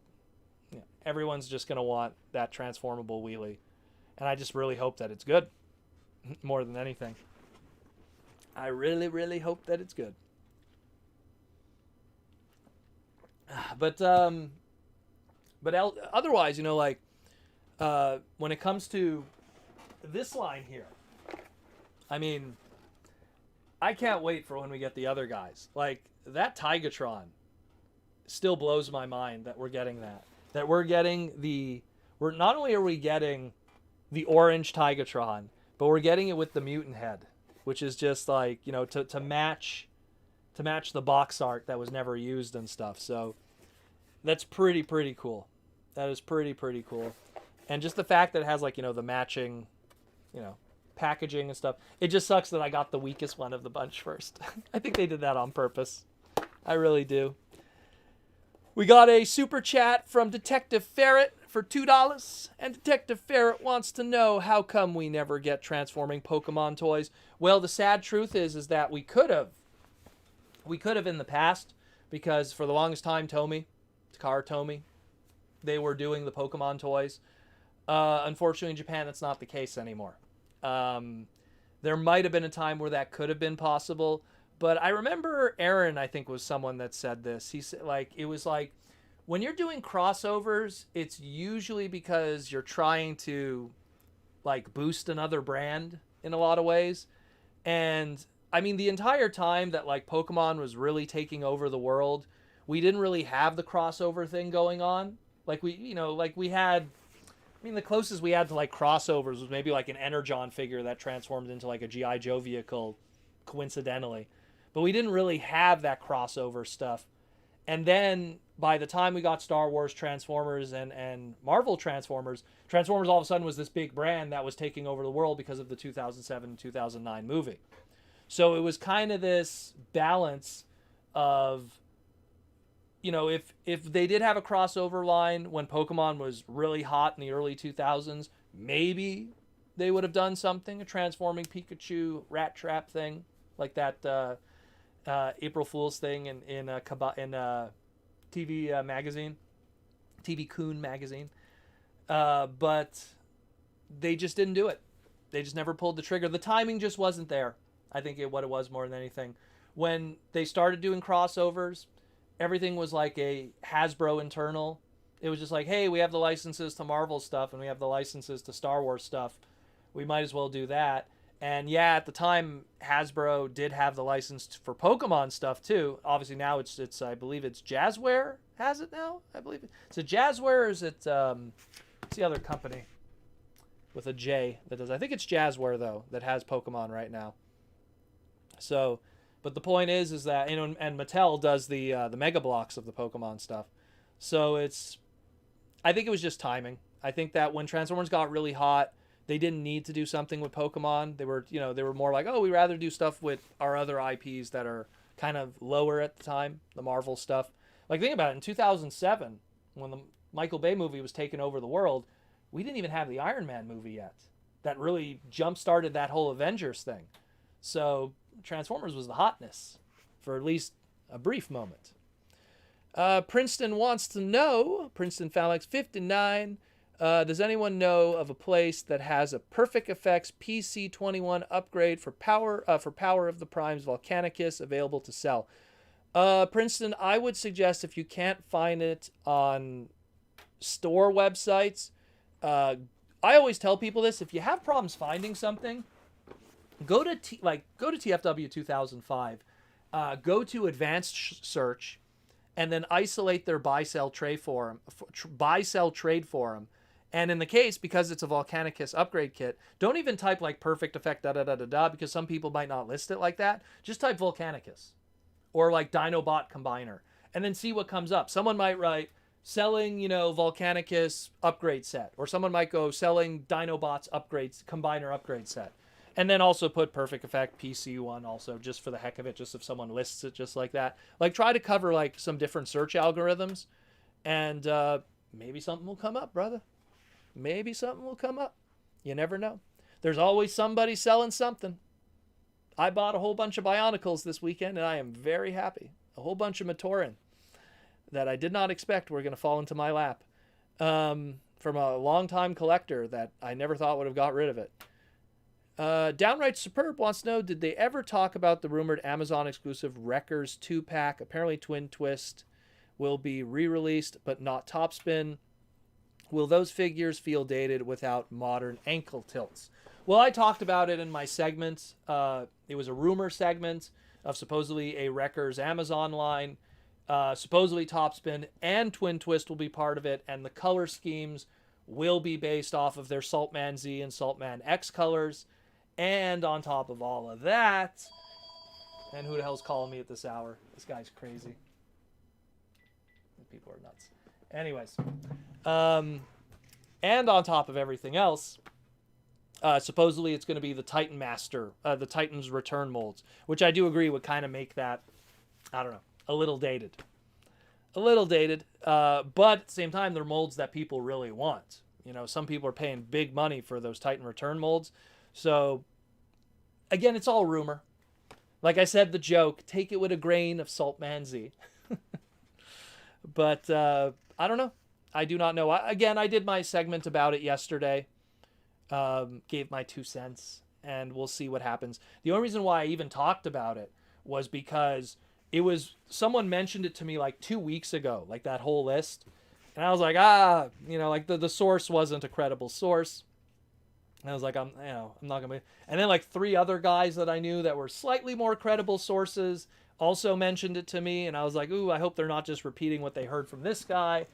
you know, everyone's just going to want that transformable Wheelie. And I just really hope that it's good. More than anything. I really, really hope that it's good. But otherwise, you know, like, when it comes to this line here, I mean, I can't wait for when we get the other guys. Like, that Tigatron still blows my mind that we're getting that. That we're getting not only are we getting the orange Tigatron, but we're getting it with the mutant head, which is just like, you know, to match the box art that was never used and stuff. So that's pretty cool. That is pretty cool. And just the fact that it has, like, you know, the matching, you know, packaging and stuff. It just sucks that I got the weakest one of the bunch first. I think they did that on purpose. I really do. We got a super chat from Detective Ferret for $2. And Detective Ferret wants to know, how come we never get transforming Pokemon toys? Well, the sad truth is that we could have. We could have in the past, because for the longest time, Takara Tomy, they were doing the Pokemon toys. Unfortunately, in Japan, that's not the case anymore. There might have been a time where that could have been possible, but I remember Aaron, I think, was someone that said this. He said, like, it was like, when you're doing crossovers, it's usually because you're trying to, like, boost another brand in a lot of ways. And I mean, the entire time that, like, Pokemon was really taking over the world, we didn't really have the crossover thing going on. Like, we had, I mean, the closest we had to, like, crossovers was maybe, like, an Energon figure that transformed into, like, a G.I. Joe vehicle, coincidentally. But we didn't really have that crossover stuff. And then, by the time we got Star Wars Transformers and Marvel Transformers all of a sudden was this big brand that was taking over the world because of the 2007 and 2009 movie. So it was kind of this balance of, you know, if they did have a crossover line when Pokemon was really hot in the early 2000s, maybe they would have done something, a transforming Pikachu rat trap thing, like that April Fool's thing in TV magazine, TV Coon magazine. But they just didn't do it. They just never pulled the trigger. The timing just wasn't there. I think what it was more than anything. When they started doing crossovers, everything was like a Hasbro internal. It was just like, hey, we have the licenses to Marvel stuff and we have the licenses to Star Wars stuff. We might as well do that. And yeah, at the time, Hasbro did have the license for Pokemon stuff too. Obviously now it's I believe it's Jazzware has it now. I believe it's a Jazzware, or is it it's the other company with a J that does. I think it's Jazzware though that has Pokemon right now. So, but the point is that, you know, and Mattel does the Mega Blocks of the Pokemon stuff. So I think it was just timing. I think that when Transformers got really hot, they didn't need to do something with Pokemon. They were more like, oh, we'd rather do stuff with our other IPs that are kind of lower at the time, the Marvel stuff. Like, think about it. In 2007, when the Michael Bay movie was taking over the world, we didn't even have the Iron Man movie yet. That really jump-started that whole Avengers thing. So Transformers was the hotness for at least a brief moment. Princeton wants to know, Princeton Phalanx 59, does anyone know of a place that has a Perfect Effects PC-21 upgrade for Power of the Prime's Volcanicus available to sell? Princeton, I would suggest, if you can't find it on store websites, I always tell people this: if you have problems finding something, go to TFW 2005, go to Advanced Search, and then isolate their buy-sell trade forum. And in the case, because it's a Volcanicus upgrade kit, don't even type like perfect effect because some people might not list it like that. Just type Volcanicus or like Dinobot Combiner and then see what comes up. Someone might write selling, Volcanicus upgrade set, or someone might go selling Dinobots upgrades, combiner upgrade set, and then also put Perfect Effect PC1 also, just for the heck of it, just if someone lists it just like that. Like, try to cover like some different search algorithms, and maybe something will come up, brother. Maybe something will come up. You never know. There's always somebody selling something. I bought a whole bunch of Bionicles this weekend, and I am very happy. A whole bunch of Matoran that I did not expect were going to fall into my lap, from a longtime collector that I never thought would have got rid of it. Downright Superb wants to know, did they ever talk about the rumored Amazon exclusive Wreckers 2-pack? Apparently Twin Twist will be re-released, but not Topspin. Will those figures feel dated without modern ankle tilts? Well, I talked about it in my segment. It was a rumor segment of supposedly a Wreckers Amazon line. Supposedly Topspin and Twin Twist will be part of it, and the color schemes will be based off of their Saltman Z and Saltman X colors. And on top of all of that, and who the hell's calling me at this hour? This guy's crazy. People are nuts. Anyways, and on top of everything else, supposedly it's going to be the Titan Master, the Titan's Return molds, which I do agree would kind of make that, I don't know, a little dated. But at the same time, they're molds that people really want. Some people are paying big money for those Titan Return molds. So, again, it's all rumor. Like I said, the joke, take it with a grain of Saltman Z. But I don't know. I do not know. I did my segment about it yesterday. Gave my 2 cents, and we'll see what happens. The only reason why I even talked about it was because someone mentioned it to me like 2 weeks ago, like that whole list. And I was like, like the source wasn't a credible source. And I was like, I'm not going to. And then like 3 other guys that I knew that were slightly more credible sources also mentioned it to me. And I was like, ooh, I hope they're not just repeating what they heard from this guy.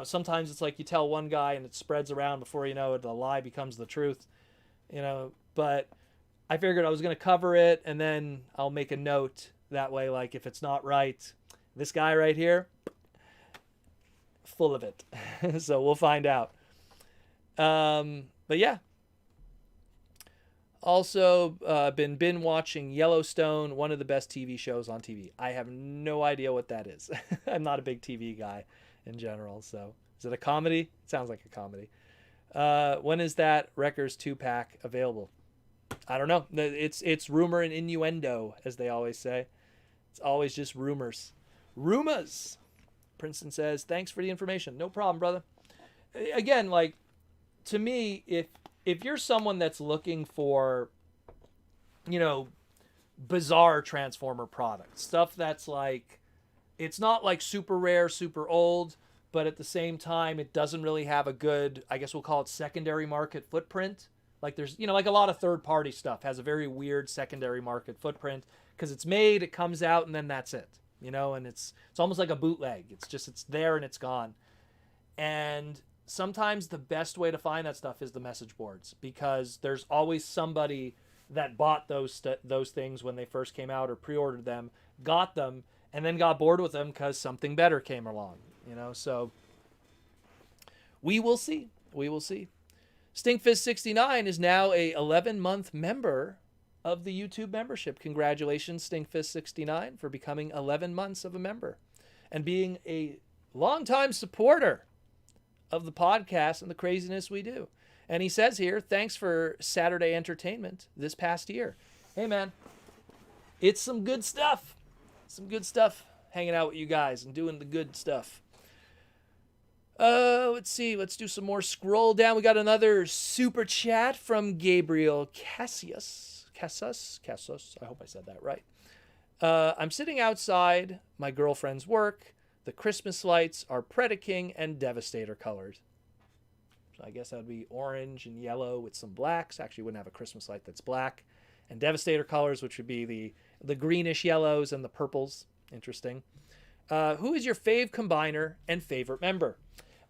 Sometimes it's like you tell one guy and it spreads around, before you know it, the lie becomes the truth. But I figured I was going to cover it, and then I'll make a note. That way, like, if it's not right, this guy right here, full of it. So we'll find out. But yeah. Also, been watching Yellowstone, one of the best TV shows on TV. I have no idea what that is. I'm not a big TV guy in general. So is it a comedy? It sounds like a comedy. When is that Wreckers 2-pack available? I don't know. It's rumor and innuendo, as they always say. It's always just rumors. Rumors! Princeton says, thanks for the information. No problem, brother. Again, like, to me, if you're someone that's looking for, bizarre Transformer products, stuff that's like, it's not like super rare, super old, but at the same time, it doesn't really have a good, I guess we'll call it secondary market footprint. Like there's, like a lot of third-party stuff has a very weird secondary market footprint because it's made, it comes out, and then that's it. And it's almost like a bootleg. It's there and it's gone. And sometimes the best way to find that stuff is the message boards, because there's always somebody that bought those things when they first came out or pre-ordered them, got them, and then got bored with them because something better came along. So we will see. Stinkfist69 is now a 11-month member of the YouTube membership. Congratulations, Stinkfist69, for becoming 11 months of a member and being a longtime supporter of the podcast and the craziness we do. And he says here, thanks for Saturday entertainment this past year. Hey, man, it's some good stuff. Hanging out with you guys and doing the good stuff. Let's see. Let's do some more scroll down. We got another super chat from Gabriel Cassius. I hope I said that right. I'm sitting outside my girlfriend's work. The Christmas lights are Predaking and Devastator colors. So I guess that would be orange and yellow with some blacks. Actually, wouldn't have a Christmas light that's black. And Devastator colors, which would be the greenish yellows and the purples. Interesting. Who is your fave combiner and favorite member?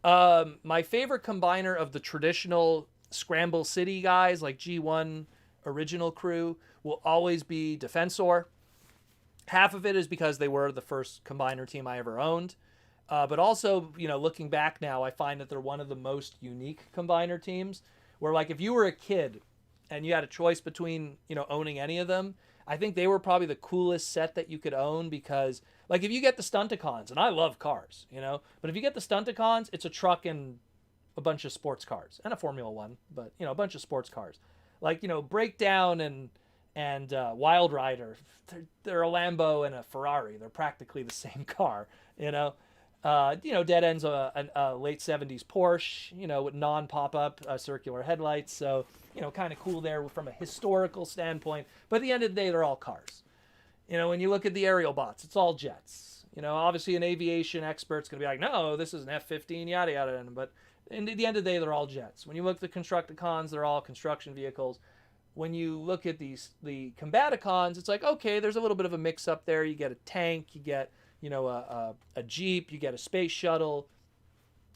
My favorite combiner of the traditional Scramble City guys, like G1 original crew, will always be Defensor. Half of it is because they were the first combiner team I ever owned. But also, looking back now, I find that they're one of the most unique combiner teams. Where, like, if you were a kid and you had a choice between, owning any of them, I think they were probably the coolest set that you could own because, like, if you get the Stunticons, and I love cars, but if you get the Stunticons, it's a truck and a bunch of sports cars and a Formula One, but, a bunch of sports cars. Like, Breakdown and Wild Rider, they're a Lambo and a Ferrari. They're practically the same car, Dead End's a late 70s Porsche, with non-pop-up circular headlights. So, kind of cool there from a historical standpoint. But at the end of the day, they're all cars. When you look at the aerial bots, it's all jets. Obviously an aviation expert's going to be like, no, this is an F-15, yada, yada. But at the end of the day, they're all jets. When you look at the Constructicons, they're all construction vehicles. When you look at the Combaticons, it's like, okay, there's a little bit of a mix-up there. You get a tank, you get a Jeep, you get a space shuttle,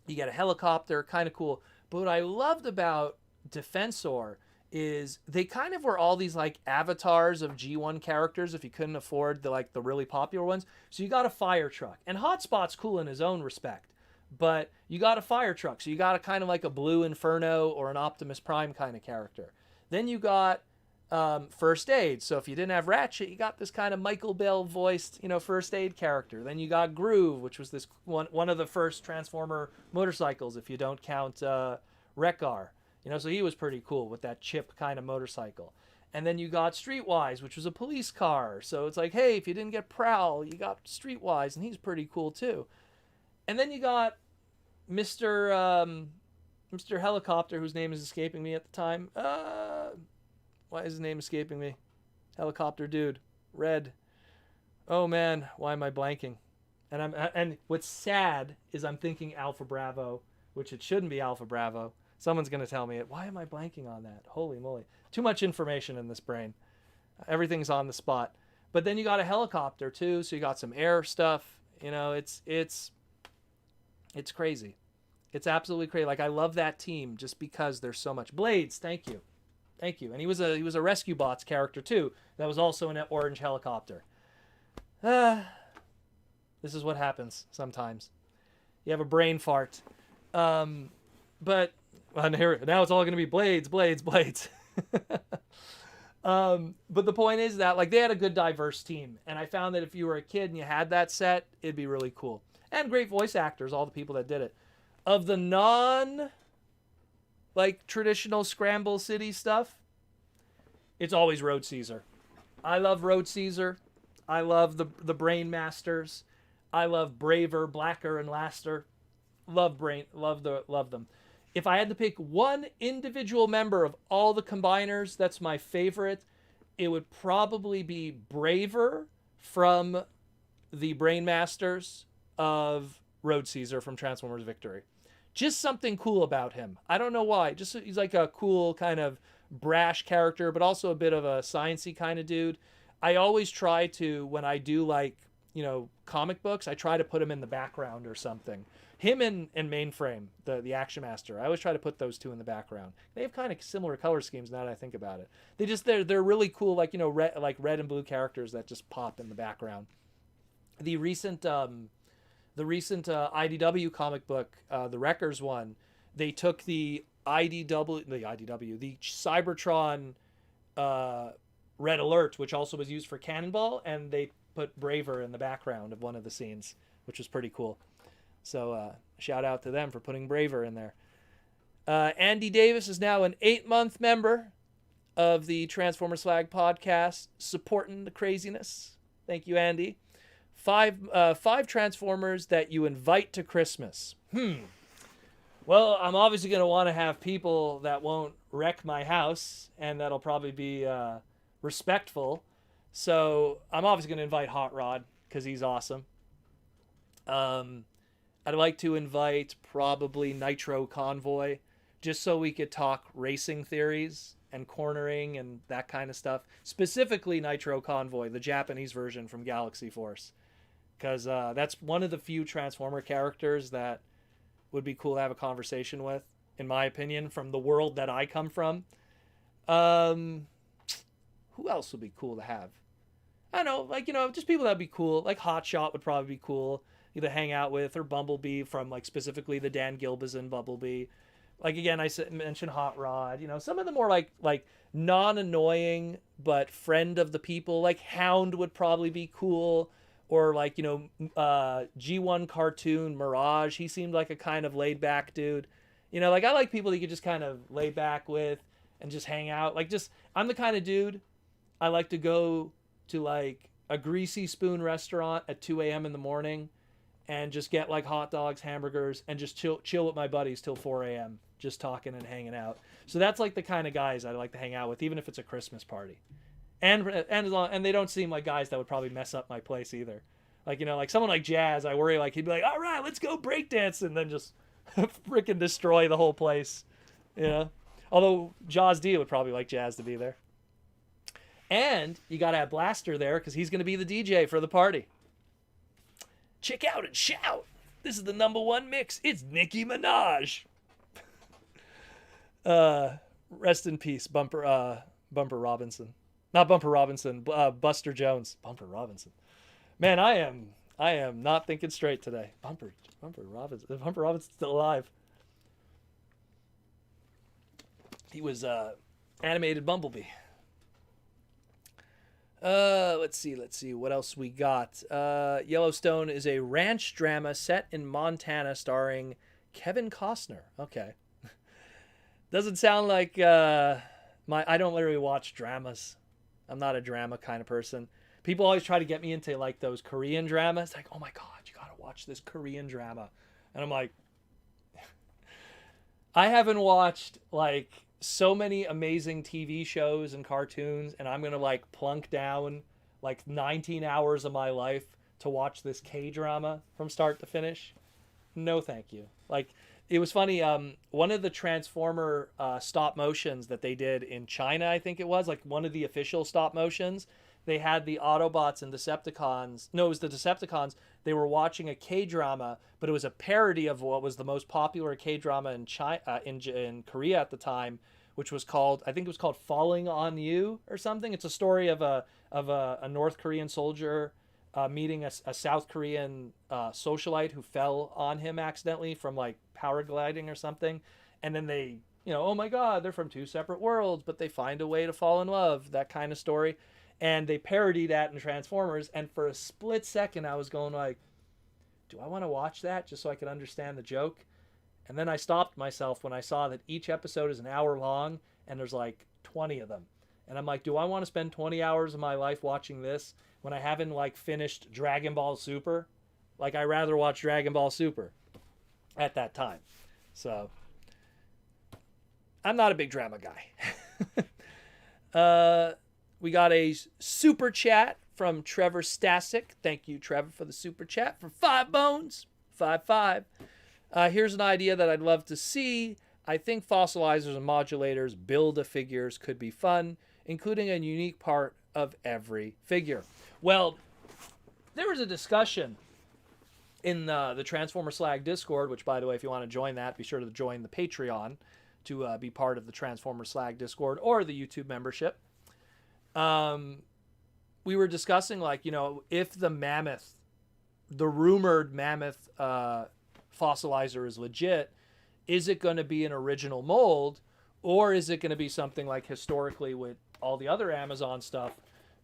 you get a helicopter, kind of cool. But what I loved about Defensor is they kind of were all these like avatars of G1 characters if you couldn't afford the really popular ones. So you got a fire truck, and Hotspot's cool in his own respect, but you got a fire truck, so you got a kind of like a Blue Inferno or an Optimus Prime kind of character. Then you got First Aid. So if you didn't have Ratchet, you got this kind of Michael Bell voiced, First Aid character. Then you got Groove, which was this one of the first Transformer motorcycles, if you don't count Wreck-Gar. So he was pretty cool with that chip kind of motorcycle. And then you got Streetwise, which was a police car. So it's like, hey, if you didn't get Prowl, you got Streetwise, and he's pretty cool too. And then you got Mr. Helicopter, whose name is escaping me at the time. Why is his name escaping me? Helicopter dude. Red. Oh man, why am I blanking? And what's sad is I'm thinking Alpha Bravo, which it shouldn't be Alpha Bravo. Someone's going to tell me it. Why am I blanking on that? Holy moly. Too much information in this brain. Everything's on the spot. But then you got a helicopter too, so you got some air stuff. It's crazy. It's absolutely crazy. Like, I love that team just because there's so much. Blades, thank you. And he was a Rescue Bots character too. That was also an orange helicopter. This is what happens sometimes. You have a brain fart. But now it's all going to be blades. But the point is that, like, they had a good diverse team, and I found that if you were a kid and you had that set, it'd be really cool. And great voice actors, all the people that did it. Of the traditional Scramble City stuff, it's always Road Caesar. I love Road Caesar. I love the Brain Masters. I love Braver, Blacker, and Laster. Love them. If I had to pick one individual member of all the combiners that's my favorite, it would probably be Braver from the Brain Masters of Road Caesar from Transformers Victory. Just something cool about him. I don't know why. Just he's like a cool kind of brash character, but also a bit of a sciencey kind of dude. I always try to, when I do comic books, I try to put him in the background or something. Him and Mainframe, the Action Master. I always try to put those two in the background. They have kind of similar color schemes now that I think about it. They're really cool, red and blue characters that just pop in the background. The recent IDW comic book, the Wreckers one, they took the Cybertron Red Alert, which also was used for Cannonball, and they put Braver in the background of one of the scenes, which was pretty cool. So shout out to them for putting Braver in there. Andy Davis is now an 8-month member of the Transformer Slag podcast, supporting the craziness. Thank you, Andy. 5 Transformers that you invite to Christmas. Well, I'm obviously going to want to have people that won't wreck my house, and that'll probably be respectful. So I'm obviously going to invite Hot Rod, because he's awesome. I'd like to invite probably Nitro Convoy, just so we could talk racing theories and cornering and that kind of stuff. Specifically Nitro Convoy, the Japanese version from Galaxy Force. Because that's one of the few Transformer characters that would be cool to have a conversation with, in my opinion, from the world that I come from. Who else would be cool to have? I don't know, just people that would be cool. Like Hotshot would probably be cool. to hang out with, or Bumblebee from like specifically the Dan Gilbazin Bumblebee. Like again, mentioned Hot Rod. Some of the more like non-annoying but friend of the people. Like Hound would probably be cool, or like G1 cartoon Mirage. He seemed like a kind of laid back dude. Like I like people that you could just kind of lay back with and just hang out. Like I'm the kind of dude I like to go to like a Greasy Spoon restaurant at 2 a.m. in the morning and just get like hot dogs, hamburgers, and just chill with my buddies till 4 a.m. just talking and hanging out. So that's like the kind of guys I like to hang out with, even if it's a Christmas party. And they don't seem like guys that would probably mess up my place either. Like, like someone like Jazz, I worry like he'd be like, all right, let's go breakdance, and then just freaking destroy the whole place. Although Jaws D would probably like Jazz to be there. And you got to have Blaster there because he's going to be the DJ for the party. Check out and shout. This is the #1 mix. It's Nicki Minaj. Rest in peace, Bumper Robinson. Not Bumper Robinson, Buster Jones. Bumper Robinson. Man, I am not thinking straight today. Bumper Robinson. Bumper Robinson's still alive. He was animated Bumblebee. Let's see what else we got. Yellowstone is a ranch drama set in Montana starring Kevin Costner. Okay. Doesn't sound like I don't literally watch dramas. I'm not a drama kind of person. People always try to get me into like those Korean dramas. Like, oh my God, you gotta watch this Korean drama. And I'm like, I haven't watched like so many amazing TV shows and cartoons, and I'm gonna like plunk down like 19 hours of my life to watch this K-drama from start to finish. No thank you. Like, it was funny, one of the Transformer stop motions that they did in China, I think it was, like one of the official stop motions, they had the Autobots and Decepticons. No, it was the Decepticons. They were watching a K-drama, but it was a parody of what was the most popular K-drama in China, in Korea at the time, which was called, I think it was called Falling on You or something. It's a story of a North Korean soldier meeting a South Korean socialite who fell on him accidentally from like paragliding or something. And then they, oh my God, they're from two separate worlds, but they find a way to fall in love, that kind of story. And they parodied that in Transformers. And for a split second, I was going like, do I want to watch that just so I can understand the joke? And then I stopped myself when I saw that each episode is an hour long and there's like 20 of them. And I'm like, do I want to spend 20 hours of my life watching this when I haven't like finished Dragon Ball Super? Like, I'd rather watch Dragon Ball Super at that time. So I'm not a big drama guy. We got a super chat from Trevor Stasic. Thank you, Trevor, for the super chat for 5 bones. 5. Here's an idea that I'd love to see. I think fossilizers and modulators Build-A-Figures could be fun, including a unique part of every figure. Well, there was a discussion in the Transformer Slag Discord, which, by the way, if you want to join that, be sure to join the Patreon to be part of the Transformer Slag Discord or the YouTube membership. We were discussing, like, if the mammoth, the rumored mammoth fossilizer is legit, is it going to be an original mold, or is it going to be something like historically with all the other Amazon stuff,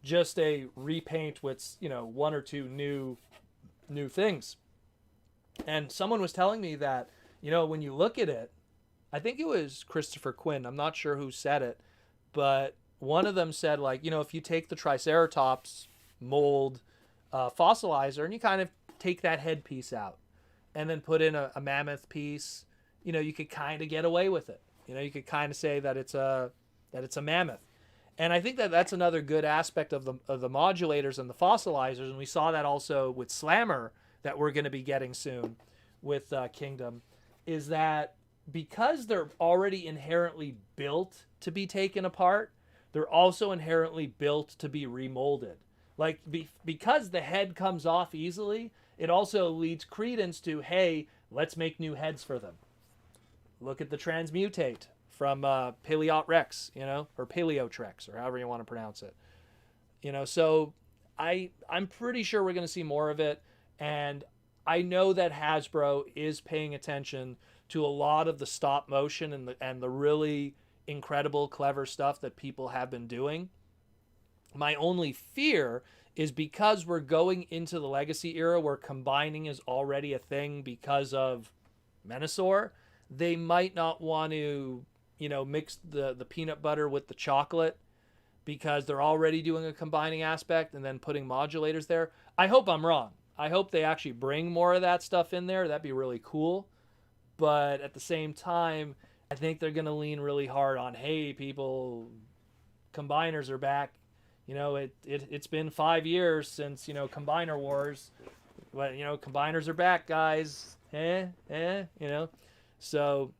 just a repaint with, 1 or 2 new things? And someone was telling me that, when you look at it, I think it was Christopher Quinn, I'm not sure who said it, but one of them said, like, if you take the Triceratops mold fossilizer and you kind of take that head piece out and then put in a mammoth piece, you could kind of get away with it. You could kind of say that it's a mammoth. And I think that that's another good aspect of the modulators and the fossilizers. And we saw that also with Slammer that we're going to be getting soon with Kingdom, is that because they're already inherently built to be taken apart, they're also inherently built to be remolded. Like, because the head comes off easily, it also leads credence to, hey, let's make new heads for them. Look at the Transmutate from Paleot Rex, or Paleotrex, or however you want to pronounce it. So I'm pretty sure we're going to see more of it. And I know that Hasbro is paying attention to a lot of the stop motion and the really incredible, clever stuff that people have been doing. My only fear is because we're going into the Legacy era where combining is already a thing because of Menasor, they might not want to, mix the peanut butter with the chocolate because they're already doing a combining aspect and then putting modulators there. I hope I'm wrong. I hope they actually bring more of that stuff in there. That'd be really cool. But at the same time, I think they're going to lean really hard on, hey, people, combiners are back. It's been 5 years since, Combiner Wars. But, combiners are back, guys. So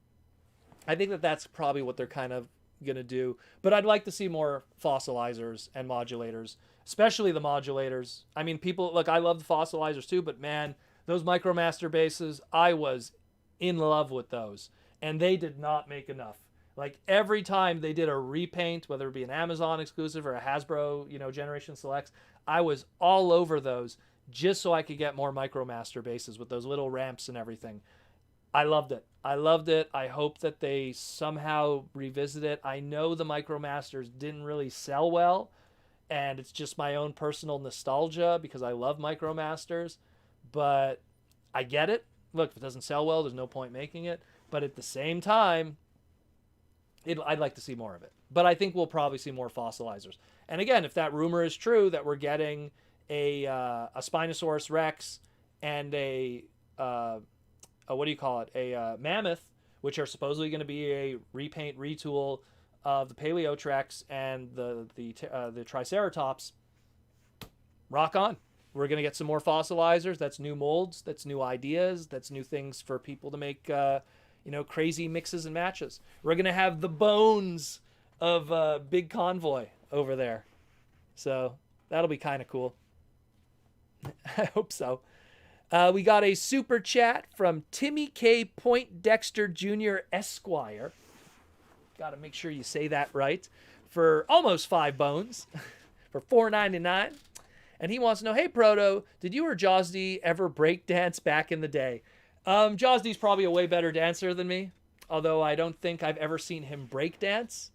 I think that's probably what they're kind of going to do. But I'd like to see more fossilizers and modulators, especially the modulators. I mean, people, look, I love the fossilizers too, but man, those Micromaster bases, I was in love with those. And they did not make enough. Like every time they did a repaint, whether it be an Amazon exclusive or a Hasbro, Generation Selects, I was all over those just so I could get more Micromaster bases with those little ramps and everything. I loved it. I hope that they somehow revisit it. I know the Micromasters didn't really sell well, and it's just my own personal nostalgia because I love Micromasters, but I get it. Look, if it doesn't sell well, there's no point making it. But at the same time, I'd like to see more of it. But I think we'll probably see more fossilizers. And again, if that rumor is true that we're getting a Spinosaurus Rex and a Mammoth, which are supposedly going to be a repaint, retool of the Paleotrex and the Triceratops, rock on. We're going to get some more fossilizers. That's new molds. That's new ideas. That's new things for people to make crazy mixes and matches. We're going to have the bones of Big Convoy over there. So that'll be kind of cool. I hope so. We got a super chat from Timmy K. Poindexter Jr. Esquire. Got to make sure you say that right. For almost 5 bones. For $4.99. And he wants to know, hey, Proto, did you or Josdy ever break dance back in the day? Josdy's probably a way better dancer than me, although I don't think I've ever seen him break dance.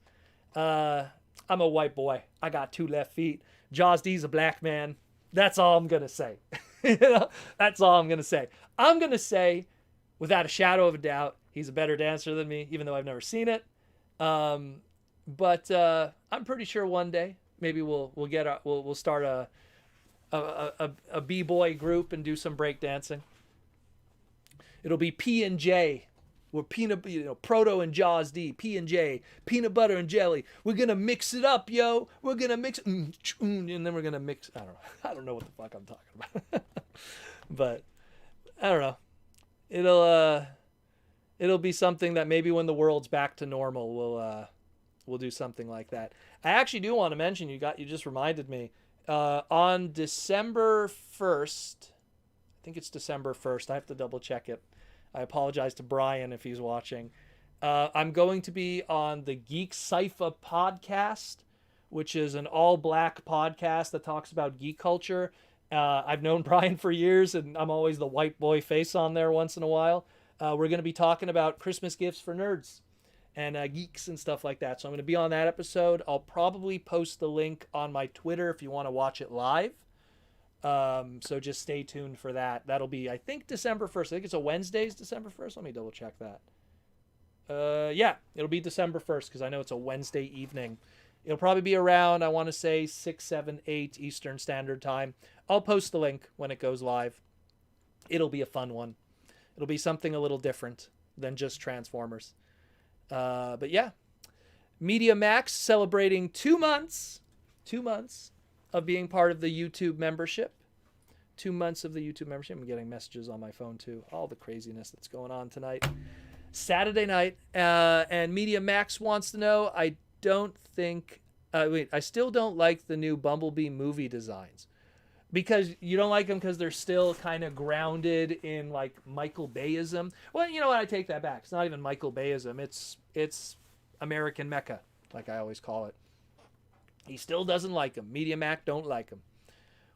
I'm a white boy. I got 2 left feet. Josdy's a black man. That's all I'm going to say. That's all I'm going to say. I'm going to say, without a shadow of a doubt, he's a better dancer than me, even though I've never seen it. But I'm pretty sure one day maybe we'll start a b-boy group and do some break dancing. It'll be P&J. We're Proto and Jaws D, P&J, peanut butter and jelly. We're going to mix it up, yo. We're going to mix it. And then we're going to mix. I don't know what the fuck I'm talking about. But I don't know. It'll be something that maybe when the world's back to normal, we'll do something like that. I actually do want to mention, you just reminded me, on December 1st, I think it's December 1st. I have to double check it. I apologize to Brian if he's watching. I'm going to be on the Geek Cypher podcast, which is an all-black podcast that talks about geek culture. I've known Brian for years, and I'm always the white boy face on there once in a while. We're going to be talking about Christmas gifts for nerds and geeks and stuff like that. So I'm going to be on that episode. I'll probably post the link on my Twitter if you want to watch it live. So just stay tuned for that. That'll be, I think, December 1st. I think it's a Wednesday's December 1st. Let me double check that. Yeah, it'll be December 1st because I know it's a Wednesday evening. It'll probably be around, I want to say, 6, 7, 8 Eastern Standard Time. I'll post the link when it goes live. It'll be a fun one. It'll be something a little different than just Transformers. But yeah, Media Max celebrating 2 months of being part of the YouTube membership. 2 months of the YouTube membership. I'm getting messages on my phone too. All the craziness that's going on tonight. Saturday night. And Media Max wants to know, I still don't like the new Bumblebee movie designs. Because you don't like them because they're still kind of grounded in like Michael Bayism. Well, you know what? I take that back. It's not even Michael Bayism. It's American Mecha, like I always call it. He still doesn't like them. Media Mac don't like them.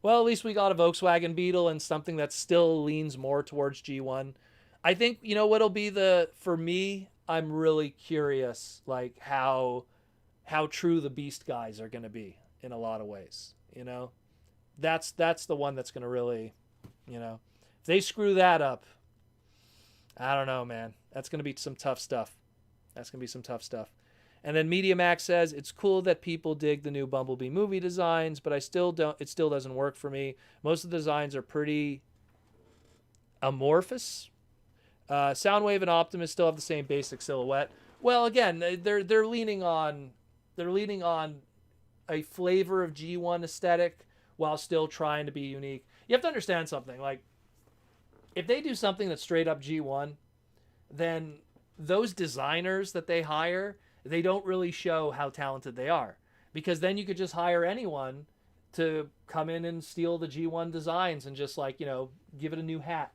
Well, at least we got a Volkswagen Beetle and something that still leans more towards G1. I think, you know, what'll be for me, I'm really curious, like how true the Beast guys are going to be in a lot of ways, you know? That's the one that's going to really, you know, if they screw that up, I don't know, man. That's going to be some tough stuff. That's going to be some tough stuff. And then MediaMax says, it's cool that people dig the new Bumblebee movie designs, but it still doesn't work for me. Most of the designs are pretty amorphous. Soundwave and Optimus still have the same basic silhouette. Well, again, they're leaning on a flavor of G1 aesthetic while still trying to be unique. You have to understand something. Like, if they do something that's straight up G1, then those designers that they hire, they don't really show how talented they are, because then you could just hire anyone to come in and steal the G1 designs and just, like, you know, give it a new hat.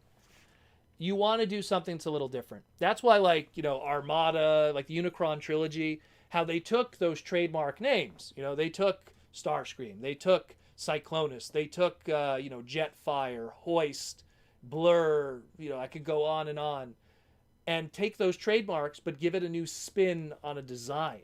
You want to do something that's a little different. That's why, like, you know, Armada, like the Unicron trilogy, how they took those trademark names. You know, they took Starscream, they took Cyclonus, they took, you know, Jetfire, Hoist, Blur, you know, I could go on, and take those trademarks, but give it a new spin on a design.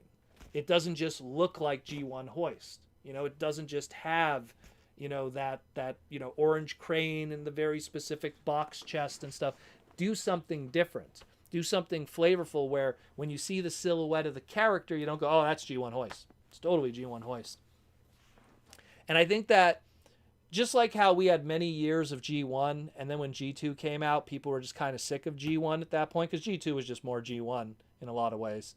It doesn't just look like G1 Hoist. You know, it doesn't just have, you know, that you know, orange crane and the very specific box chest and stuff. Do something different. Do something flavorful where when you see the silhouette of the character, you don't go, oh, that's G1 Hoist. It's totally G1 Hoist. And I think that just like how we had many years of G1, and then when G2 came out, people were just kind of sick of G1 at that point, because G2 was just more G1 in a lot of ways.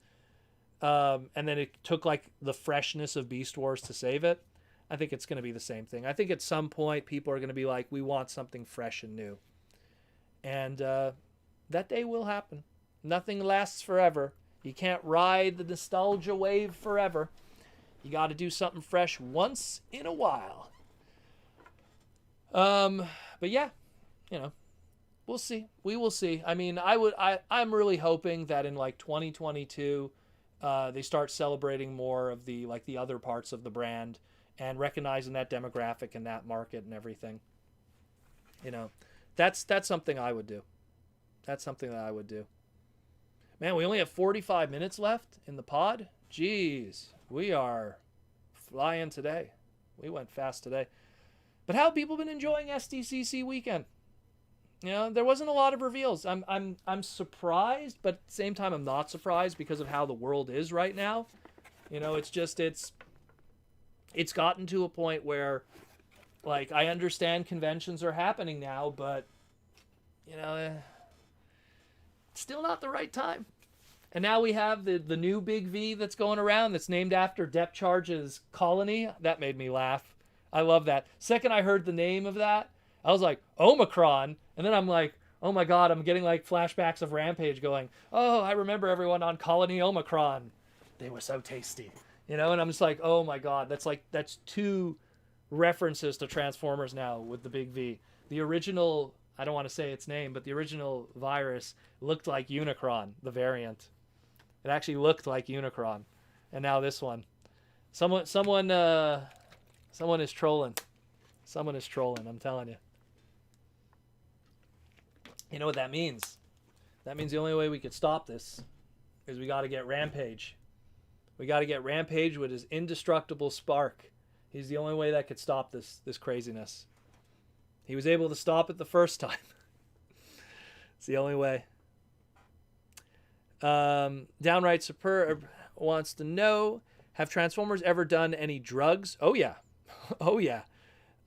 And then it took, like, the freshness of Beast Wars to save it. I think it's going to be the same thing. I think at some point people are going to be like, we want something fresh and new. And that day will happen. Nothing lasts forever. You can't ride the nostalgia wave forever. You got to do something fresh once in a while. But yeah, you know, we'll see. We will see. I mean, I'm really hoping that in, like, 2022, they start celebrating more of the, like, the other parts of the brand and recognizing that demographic and that market and everything. You know, that's something I would do. That's something that I would do. Man, we only have 45 minutes left in the pod. Jeez, we are flying today. We went fast today. But how have people been enjoying SDCC weekend? You know, there wasn't a lot of reveals. I'm surprised, but at the same time I'm not surprised because of how the world is right now. You know, it's gotten to a point where, like, I understand conventions are happening now, but, you know, it's still not the right time. And now we have the new Big V that's going around that's named after Depth Charge's colony. That made me laugh. I love that. Second I heard the name of that, I was like, Omicron. And then I'm like, oh my God, I'm getting, like, flashbacks of Rampage going, oh, I remember everyone on Colony Omicron. They were so tasty. You know, and I'm just like, oh my God, that's two references to Transformers now with the Big V. The original, I don't want to say its name, but the original virus looked like Unicron, the variant. It actually looked like Unicron. And now this one. Someone is trolling. Someone is trolling, I'm telling you. You know what that means? That means the only way we could stop this is we got to get Rampage. We got to get Rampage with his indestructible spark. He's the only way that could stop this craziness. He was able to stop it the first time. It's the only way. Downright Superb wants to know, have Transformers ever done any drugs? Oh yeah. Oh yeah.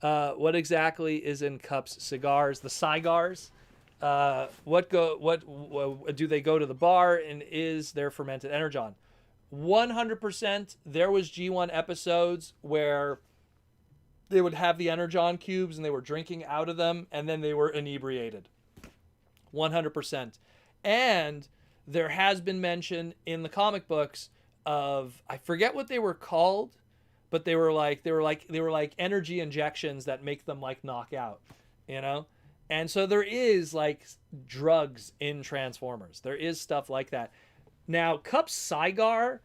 What exactly is in Cup's cigars? The cigars. What do they go to the bar, and is there fermented energon? 100% there was G1 episodes where they would have the energon cubes and they were drinking out of them and then they were inebriated. 100%. And there has been mention in the comic books of, I forget what they were called, but they were like energy injections that make them, like, knock out, you know? And so there is, like, drugs in Transformers. There is stuff like that. Now, Cup's cigar,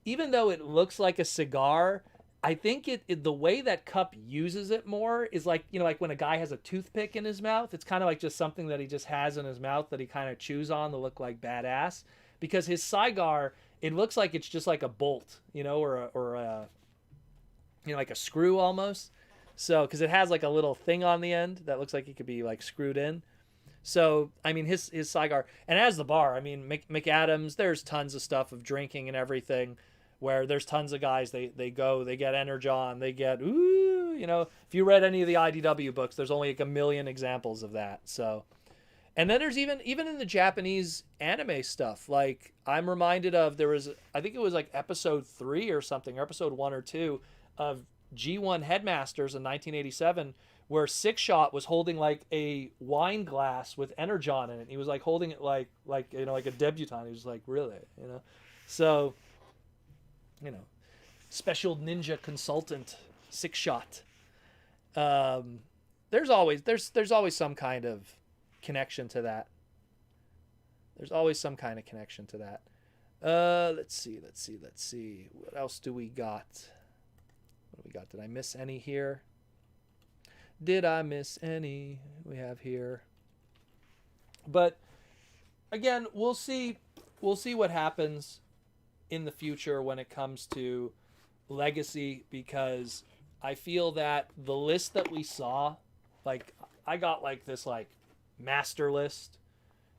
even though it looks like a cigar, I think the way that Cup uses it more is like, like when a guy has a toothpick in his mouth, it's kind of like just something that he just has in his mouth that he kind of chews on to look like badass. Because his Saigar, it looks like it's just like a bolt, or a like a screw almost. So, because it has like a little thing on the end that looks like it could be like screwed in. So, I mean, his Saigar, and as the bar, I mean, McAdams, there's tons of stuff of drinking and everything, where there's tons of guys, they get Energon, they get, if you read any of the IDW books, there's only like a million examples of that. So, and then there's even in the Japanese anime stuff, like I'm reminded of, I think it was like episode 3 or something, or episode 1 or 2 of G1 Headmasters in 1987, where Six Shot was holding like a wine glass with Energon in it. He was like holding it like a debutante. He was like, really, So, special ninja consultant Six Shot. There's always some kind of connection to that. There's always some kind of connection to that. Let's see. What else do we got? What do we got? Did I miss any here? Did I miss any we have here? But again, we'll see what happens in the future when it comes to Legacy, because I feel that the list that we saw, like I got like this like master list,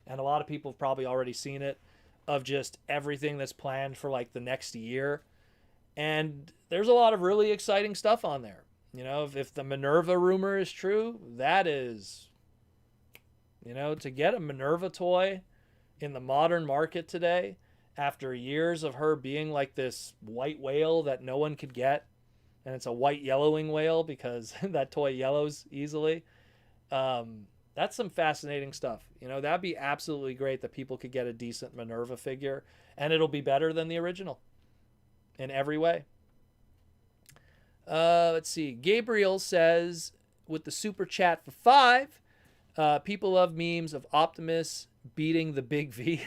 and a lot of people have probably already seen it, of just everything that's planned for like the next year. And there's a lot of really exciting stuff on there. If the Minerva rumor is true, that is, to get a Minerva toy in the modern market today, after years of her being like this white whale that no one could get, and it's a white yellowing whale because that toy yellows easily. That's some fascinating stuff. That'd be absolutely great that people could get a decent Minerva figure, and it'll be better than the original in every way. Let's see. Gabriel says, with the super chat for 5, people love memes of Optimus beating the Big V.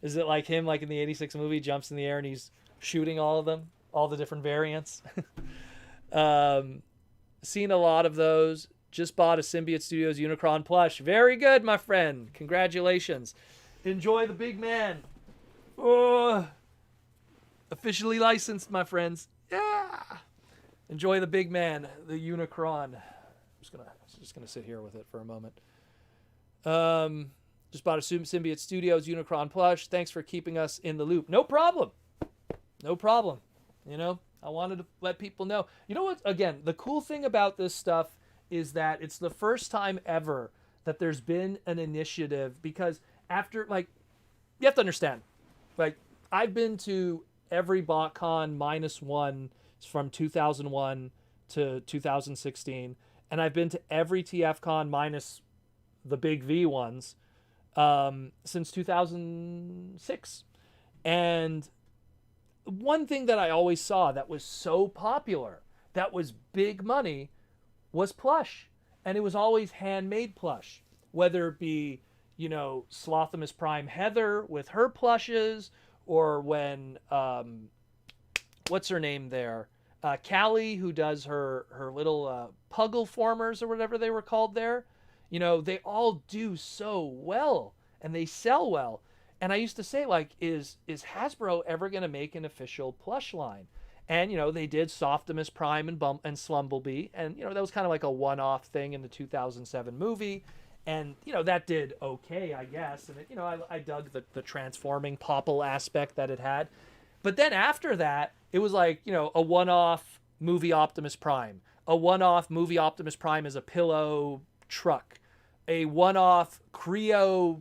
Is it like him, like in the 86 movie, jumps in the air and he's shooting all of them, all the different variants? Seen a lot of those. Just bought a Symbiote Studios Unicron plush. Very good, my friend. Congratulations. Enjoy the big man. Oh, officially licensed, my friends. Yeah. Enjoy the big man, the Unicron. I'm just gonna sit here with it for a moment. Just bought a Symbiote Studios Unicron plush. Thanks for keeping us in the loop. No problem. I wanted to let people know. You know what? Again, the cool thing about this stuff is that it's the first time ever that there's been an initiative, because after, like, you have to understand, like, I've been to every BotCon -1 from 2001 to 2016, and I've been to every TFCon minus the big V ones since 2006. And one thing that I always saw that was so popular, that was big money, was plush. And it was always handmade plush, whether it be, Slothimus Prime Heather with her plushes, or when what's her name there, Callie, who does her little Puggle formers or whatever they were called there. They all do so well, and they sell well. And I used to say, like, is Hasbro ever going to make an official plush line? And, they did Softimus Prime and Slumblebee. And, that was kind of like a one-off thing in the 2007 movie. And, that did okay, I guess. And, I dug the transforming Popple aspect that it had. But then after that, it was like, a one-off movie Optimus Prime. A one-off movie Optimus Prime as a pillow truck. A one-off Creo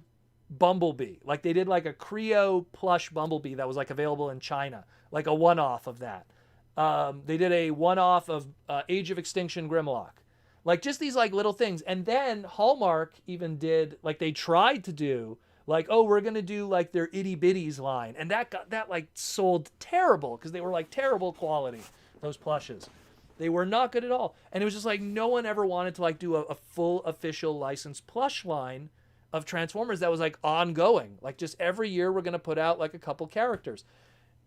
Bumblebee. Like, they did like a Creo plush Bumblebee that was like available in China. Like a one-off of that. They did a one-off of Age of Extinction Grimlock. Like, just these like little things. And then Hallmark even did, like, they tried to do, like, oh, we're going to do like their Itty Bitties line. And that like sold terrible, because they were like terrible quality, those plushes. They were not good at all. And it was just like, no one ever wanted to like do a full official licensed plush line of Transformers that was like ongoing. Like, just every year we're going to put out like a couple characters.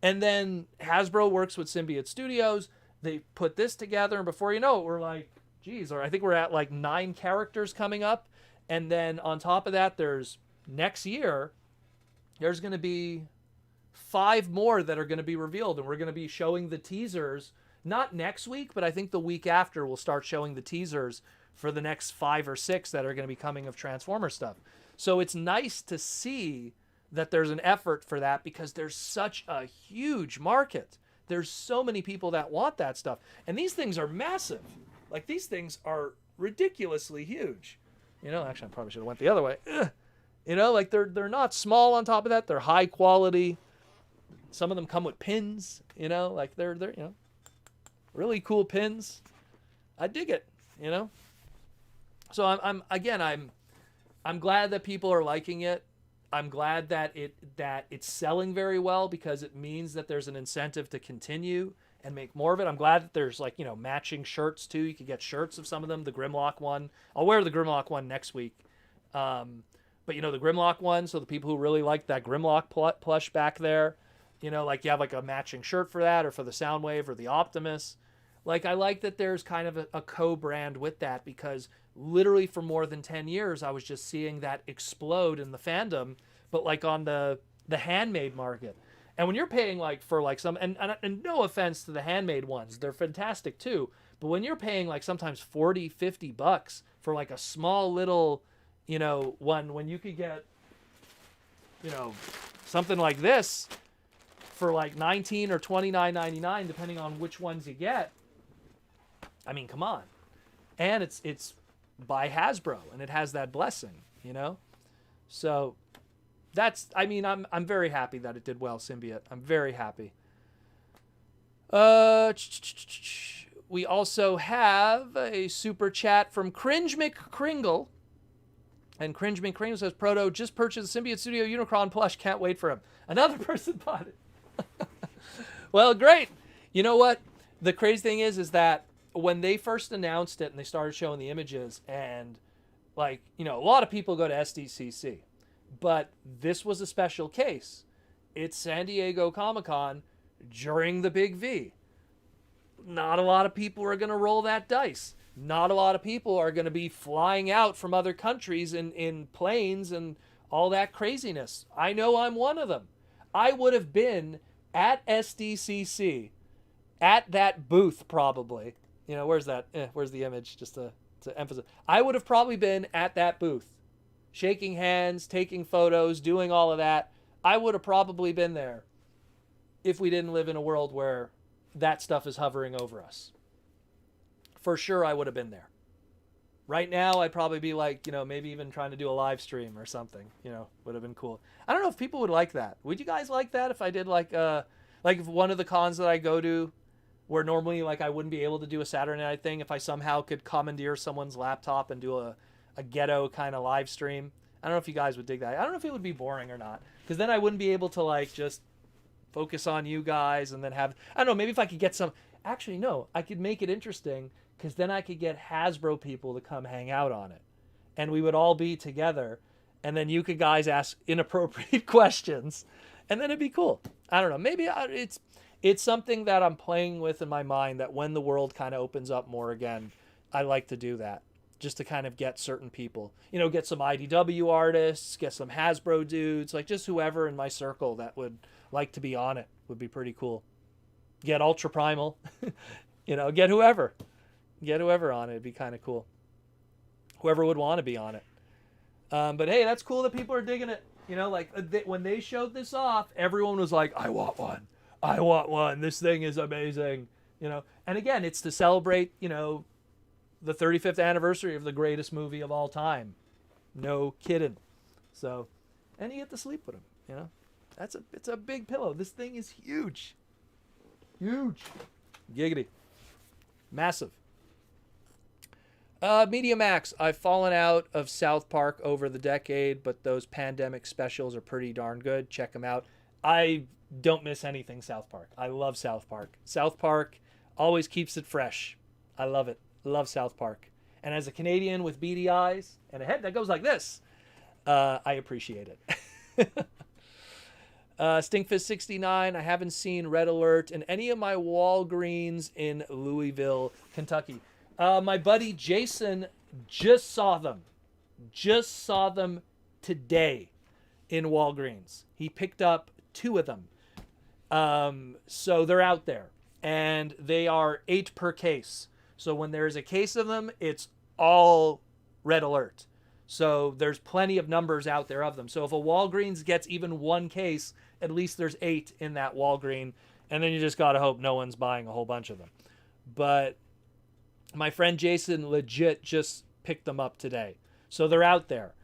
And then Hasbro works with Symbiote Studios. they put this together, and before you know it, we're like, geez, or I think we're at like 9 characters coming up. And then on top of that, there's next year, there's going to be 5 more that are going to be revealed. And we're going to be showing the teasers, not next week, but I think the week after we'll start showing the teasers for the next 5 or 6 that are going to be coming of Transformer stuff. So it's nice to see that there's an effort for that because there's such a huge market. There's so many people that want that stuff. And these things are massive. Like, these things are ridiculously huge. You know, actually, I probably should have went the other way. Ugh. You know, like, they're not small on top of that. They're high quality. Some of them come with pins, you know, like they're you know, really cool pins. I dig it, you know. So I'm glad that people are liking it. I'm glad that it's selling very well because it means that there's an incentive to continue and make more of it. I'm glad that there's, like, you know, matching shirts too. You could get shirts of some of them. The Grimlock one, I'll wear the Grimlock one next week. But you know, the Grimlock one, so the people who really like that Grimlock plush back there, you know, like you have like a matching shirt for that, or for the Soundwave or the Optimus. Like, I like that there's kind of a co-brand with that, because literally for more than 10 years, I was just seeing that explode in the fandom, but like on the handmade market. And when you're paying like for like some, and no offense to the handmade ones, they're fantastic too. But when you're paying like sometimes $40-$50 for like a small little, you know, one, when you could get, you know, something like this for like $19 or $29.99, depending on which ones you get. I mean, come on. And it's by Hasbro, and it has that blessing, you know? So that's, I mean, I'm very happy that it did well, Symbiote. I'm very happy. We also have a super chat from Cringe McCringle. And Cringe McCringle says, Proto just purchased the Symbiote Studio Unicron plush. Can't wait for him. Another person bought it. Well, great. You know what? The crazy thing is that when they first announced it and they started showing the images, and like, you know, a lot of people go to SDCC, but this was a special case. It's San Diego Comic-Con during the Big V. Not a lot of people are going to roll that dice. Not a lot of people are going to be flying out from other countries in planes and all that craziness. I know I'm one of them. I would have been at SDCC, at that booth probably. You know, where's that? Where's the image? Just to emphasize. I would have probably been at that booth, shaking hands, taking photos, doing all of that. I would have probably been there if we didn't live in a world where that stuff is hovering over us. For sure, I would have been there. Right now, I'd probably be like, you know, maybe even trying to do a live stream or something. You know, would have been cool. I don't know if people would like that. Would you guys like that if I did like if one of the cons that I go to, where normally like I wouldn't be able to do a Saturday night thing, if I somehow could commandeer someone's laptop and do a ghetto kind of live stream? I don't know if you guys would dig that. I don't know if it would be boring or not, because then I wouldn't be able to like just focus on you guys and then have, I don't know, maybe if I could get some, actually no, I could make it interesting, because then I could get Hasbro people to come hang out on it, and we would all be together, and then you could guys ask inappropriate questions, and then it'd be cool. I don't know, maybe it's something that I'm playing with in my mind, that when the world kind of opens up more again, I like to do that, just to kind of get certain people, you know, get some IDW artists, get some Hasbro dudes, like just whoever in my circle that would like to be on it would be pretty cool. Get Ultra Primal, you know, get whoever on it. It'd be kind of cool. Whoever would want to be on it. But hey, that's cool that people are digging it. You know, like when they showed this off, everyone was like, I want one. I want one. This thing is amazing. You know, and again, it's to celebrate, you know, the 35th anniversary of the greatest movie of all time. No kidding. So, and you get to sleep with him, you know. It's a big pillow. This thing is huge. Huge. Giggity. Massive. Media Max, I've fallen out of South Park over the decade, but those pandemic specials are pretty darn good. Check them out. I don't miss anything South Park. I love South Park. South Park always keeps it fresh. I love it. Love South Park. And as a Canadian with beady eyes and a head that goes like this, I appreciate it. Stinkfist69, I haven't seen Red Alert in any of my Walgreens in Louisville, Kentucky. My buddy Jason just saw them. Just saw them today in Walgreens. He picked up 2 of them. So they're out there. And they are 8 per case. So when there's a case of them, it's all Red Alert. So there's plenty of numbers out there of them. So if a Walgreens gets even 1 case, at least there's 8 in that Walgreen. And then you just got to hope no one's buying a whole bunch of them. But my friend Jason legit just picked them up today. So they're out there.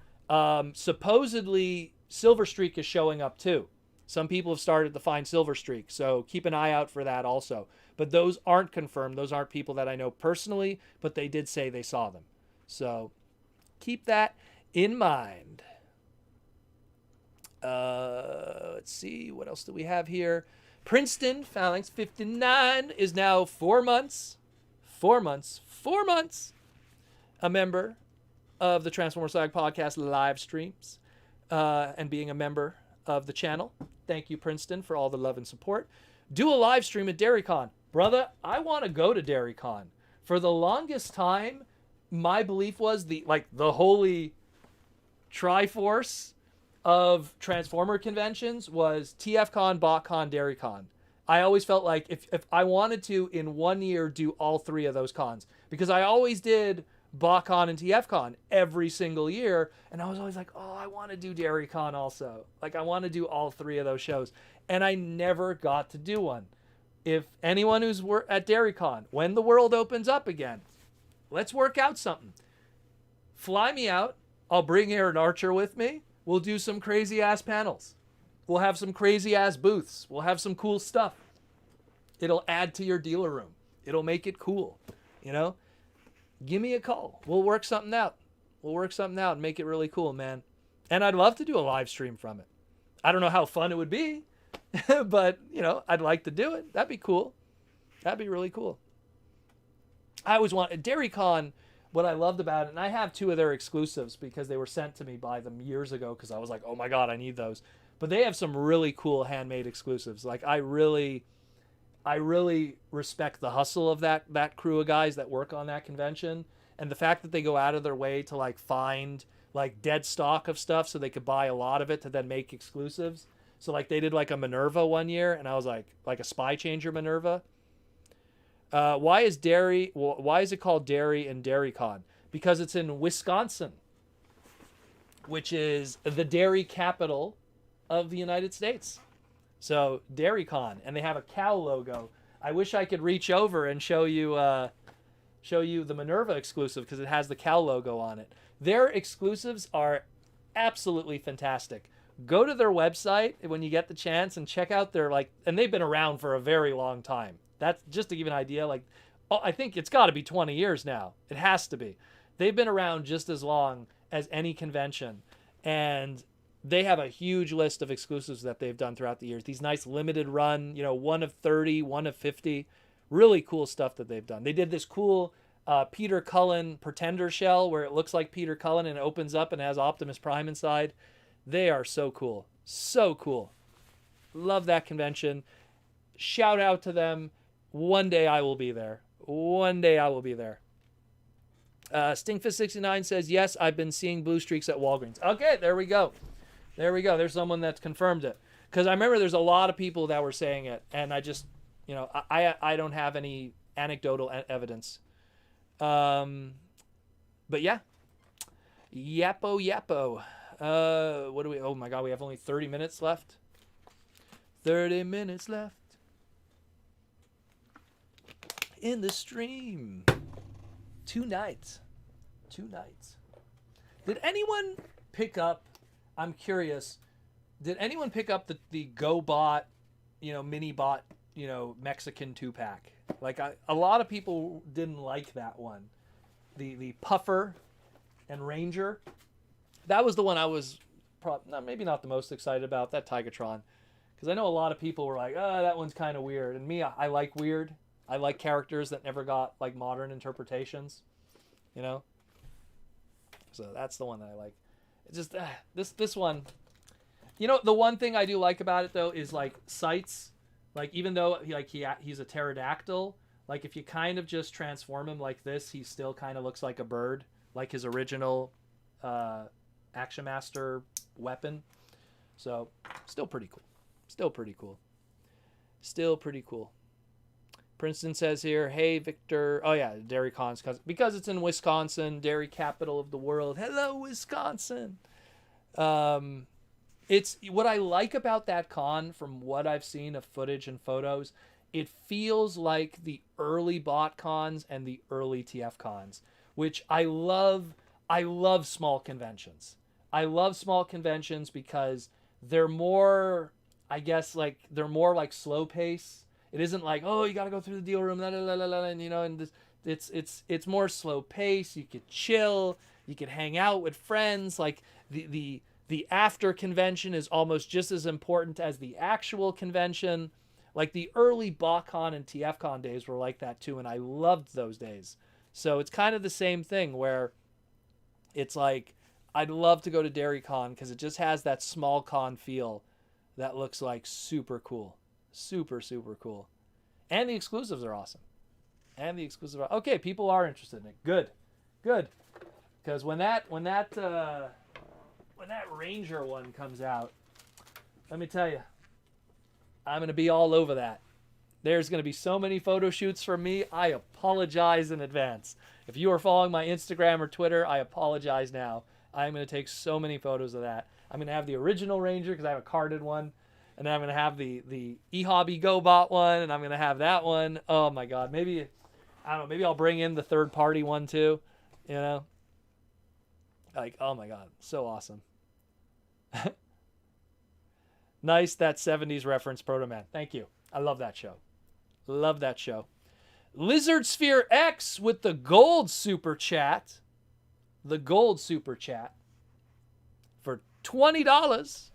Supposedly, Silver Streak is showing up too. Some people have started to find Silver Streak. So keep an eye out for that also. But those aren't confirmed. Those aren't people that I know personally. But they did say they saw them. So keep that in mind. Let's see. What else do we have here? Princeton Phalanx 59 is now 4 months. 4 months. 4 months. A member of the Transformer Slag Podcast live streams. And being a member of the channel. Thank you, Princeton, for all the love and support. Do a live stream at DairyCon. Brother, I want to go to DairyCon. For the longest time, my belief was the holy Triforce of Transformer conventions was TFCon, BotCon, DairyCon. I always felt like if I wanted to, in 1 year, do all 3 of those cons. Because I always did BotCon and TFCon every single year. And I was always like, oh, I want to do DairyCon also. Like, I want to do all 3 of those shows. And I never got to do one. If anyone who's at DairyCon, when the world opens up again, let's work out something. Fly me out. I'll bring Aaron Archer with me. We'll do some crazy-ass panels. We'll have some crazy-ass booths. We'll have some cool stuff. It'll add to your dealer room. It'll make it cool, you know? Give me a call. We'll work something out. We'll work something out and make it really cool, man. And I'd love to do a live stream from it. I don't know how fun it would be, but, you know, I'd like to do it. That'd be cool. That'd be really cool. I always wanted DairyCon. What I loved about it, and I have 2 of their exclusives because they were sent to me by them years ago because I was like, oh my God, I need those. But they have some really cool handmade exclusives. Like, I really respect the hustle of that crew of guys that work on that convention. And the fact that they go out of their way to like find like dead stock of stuff so they could buy a lot of it to then make exclusives. So like they did like a Minerva one year, and I was like a Spy Changer Minerva. Why is it called Dairy and DairyCon? Because it's in Wisconsin, which is the dairy capital of the United States. So DairyCon, and they have a cow logo. I wish I could reach over and show you the Minerva exclusive because it has the cow logo on it. Their exclusives are absolutely fantastic. Go to their website when you get the chance and check out their and they've been around for a very long time. That's just to give you an idea. I think it's got to be 20 years now. It has to be. They've been around just as long as any convention, and they have a huge list of exclusives that they've done throughout the years. These nice limited run, 1 of 30, 1 of 50, really cool stuff that they've done. They did this cool Peter Cullen Pretender shell where it looks like Peter Cullen and it opens up and has Optimus Prime inside. They are so cool. So cool. Love that convention. Shout out to them. One day I will be there. One day I will be there. Stinkfist69 says, yes, I've been seeing blue streaks at Walgreens. Okay, there we go. There we go. There's someone that's confirmed it. Because I remember there's a lot of people that were saying it, and I just, I don't have any anecdotal evidence. But yeah. Yappo. What do we, oh my God, we have only 30 minutes left. 30 minutes left in the stream. 2 nights. Did anyone pick up, I'm curious, did anyone pick up the GoBot, mini bot, Mexican 2-pack? A lot of people didn't like that one. The Puffer and Ranger. That was the one I was maybe not the most excited about, that Tigatron. Because I know a lot of people were like, oh, that one's kind of weird. And me, I like weird. I like characters that never got modern interpretations, So that's the one that I like. It's just this one. You know, the one thing I do like about it though is like sights. Like even though he's a pterodactyl, like if you kind of just transform him like this, he still kind of looks like a bird, like his original Action Master weapon. So still pretty cool. Still pretty cool. Still pretty cool. Princeton says here, hey, Victor. Oh, yeah, Dairy Con's because it's in Wisconsin, dairy capital of the world. Hello, Wisconsin. It's what I like about that con from what I've seen of footage and photos. It feels like the early bot cons and the early TF cons, which I love. I love small conventions. I love small conventions because they're more, I guess, like they're more like slow pace. It isn't like, oh, you got to go through the deal room, and you know, and it's more slow pace. You could chill, you could hang out with friends. Like the after convention is almost just as important as the actual convention. Like the early BotCon and TFCon days were like that too, and I loved those days. So it's kind of the same thing where it's like I'd love to go to DairyCon because it just has that small con feel that looks like super cool. Super, super cool. And the exclusives are awesome. Okay, people are interested in it. Good. Because when that Ranger one comes out, let me tell you, I'm going to be all over that. There's going to be so many photo shoots from me. I apologize in advance. If you are following my Instagram or Twitter, I apologize now. I'm going to take so many photos of that. I'm going to have the original Ranger because I have a carded one. And then I'm going to have the eHobby GoBot one, and I'm going to have that one. Oh, my God. Maybe, I don't know, maybe I'll bring in the third-party one, too. You know? Like, oh, my God. So awesome. Nice, that 70s reference, Proto Man. Thank you. I love that show. Love that show. Lizard Sphere X with the gold super chat. The gold super chat. For $20.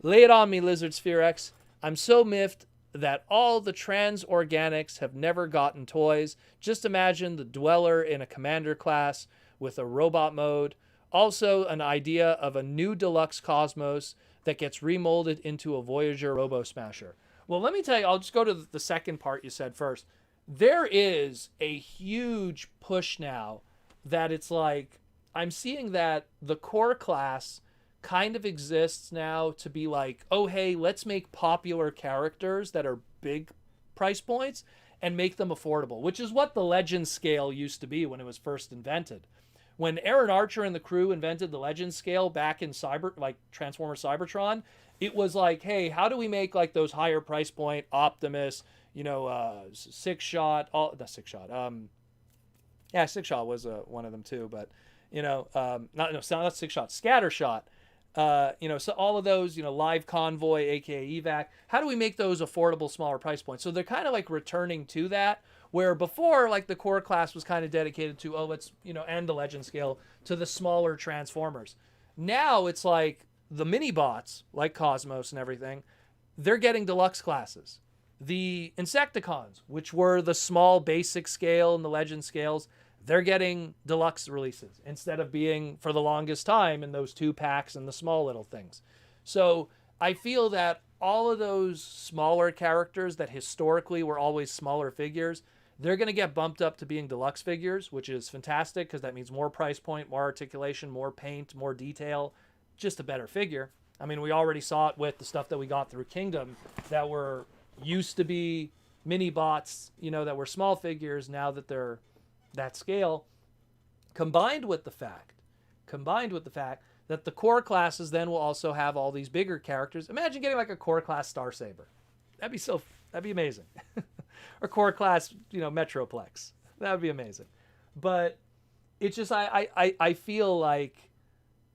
Lay it on me, Lizard Sphere X. I'm so miffed that all the trans organics have never gotten toys. Just imagine the Dweller in a Commander class with a robot mode. Also, an idea of a new deluxe Cosmos that gets remolded into a Voyager Robo Smasher. Well, let me tell you, I'll just go to the second part you said first. There is a huge push now that it's like, I'm seeing that the core class kind of exists now to be like, oh, hey, let's make popular characters that are big price points and make them affordable, which is what the Legend scale used to be when it was first invented. When Aaron Archer and the crew invented the Legend scale back in Transformer Cybertron, it was like, hey, how do we make like those higher price point Optimus, Six Shot, Six Shot was one of them too, but not Six Shot, Scatter Shot. So all of those, Live Convoy, aka Evac, how do we make those affordable, smaller price points? So they're kind of like returning to that, where before, like the core class was kind of dedicated to, and the Legend scale to the smaller Transformers. Now it's like the mini bots, like Cosmos and everything, they're getting deluxe classes. The Insecticons, which were the small basic scale and the Legend scales, they're getting deluxe releases instead of being, for the longest time, in those 2-packs and the small little things. So I feel that all of those smaller characters that historically were always smaller figures, they're going to get bumped up to being deluxe figures, which is fantastic because that means more price point, more articulation, more paint, more detail, just a better figure. I mean, we already saw it with the stuff that we got through Kingdom that were used to be mini bots, that were small figures. Now that they're that scale, combined with the fact that the core classes then will also have all these bigger characters. Imagine getting like a core class Starsaber. That'd be amazing. Or core class, Metroplex. That would be amazing. But it's just, I feel like,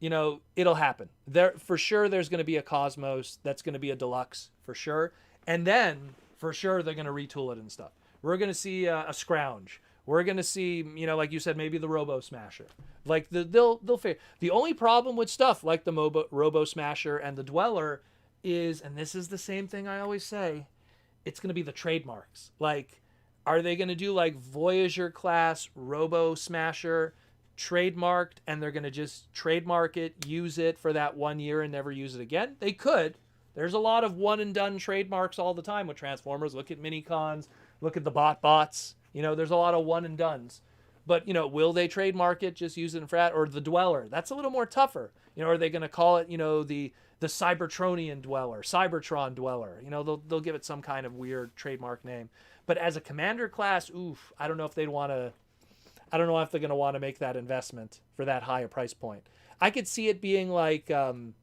it'll happen. For sure there's going to be a Cosmos that's going to be a deluxe, for sure. And then, for sure, they're going to retool it and stuff. We're going to see a Scrounge. We're going to see, like you said, maybe the Robo Smasher. Like, they'll figure. The only problem with stuff like the Robo Smasher and the Dweller is, and this is the same thing I always say, it's going to be the trademarks. Like, are they going to do like Voyager class Robo Smasher trademarked and they're going to just trademark it, use it for that 1 year and never use it again? They could. There's a lot of one and done trademarks all the time with Transformers. Look at Minicons, look at the bots. You know, there's a lot of one and dones. But, you know, will they trademark it, just use it in frat? Or the Dweller? That's a little more tougher. You know, are they going to call it, you know, the Cybertronian Dweller, Cybertron Dweller? You know, they'll give it some kind of weird trademark name. But as a commander class, oof, I don't know if they'd want to, I don't know if they're going to want to make that investment for that high a price point. I could see it being like, I don't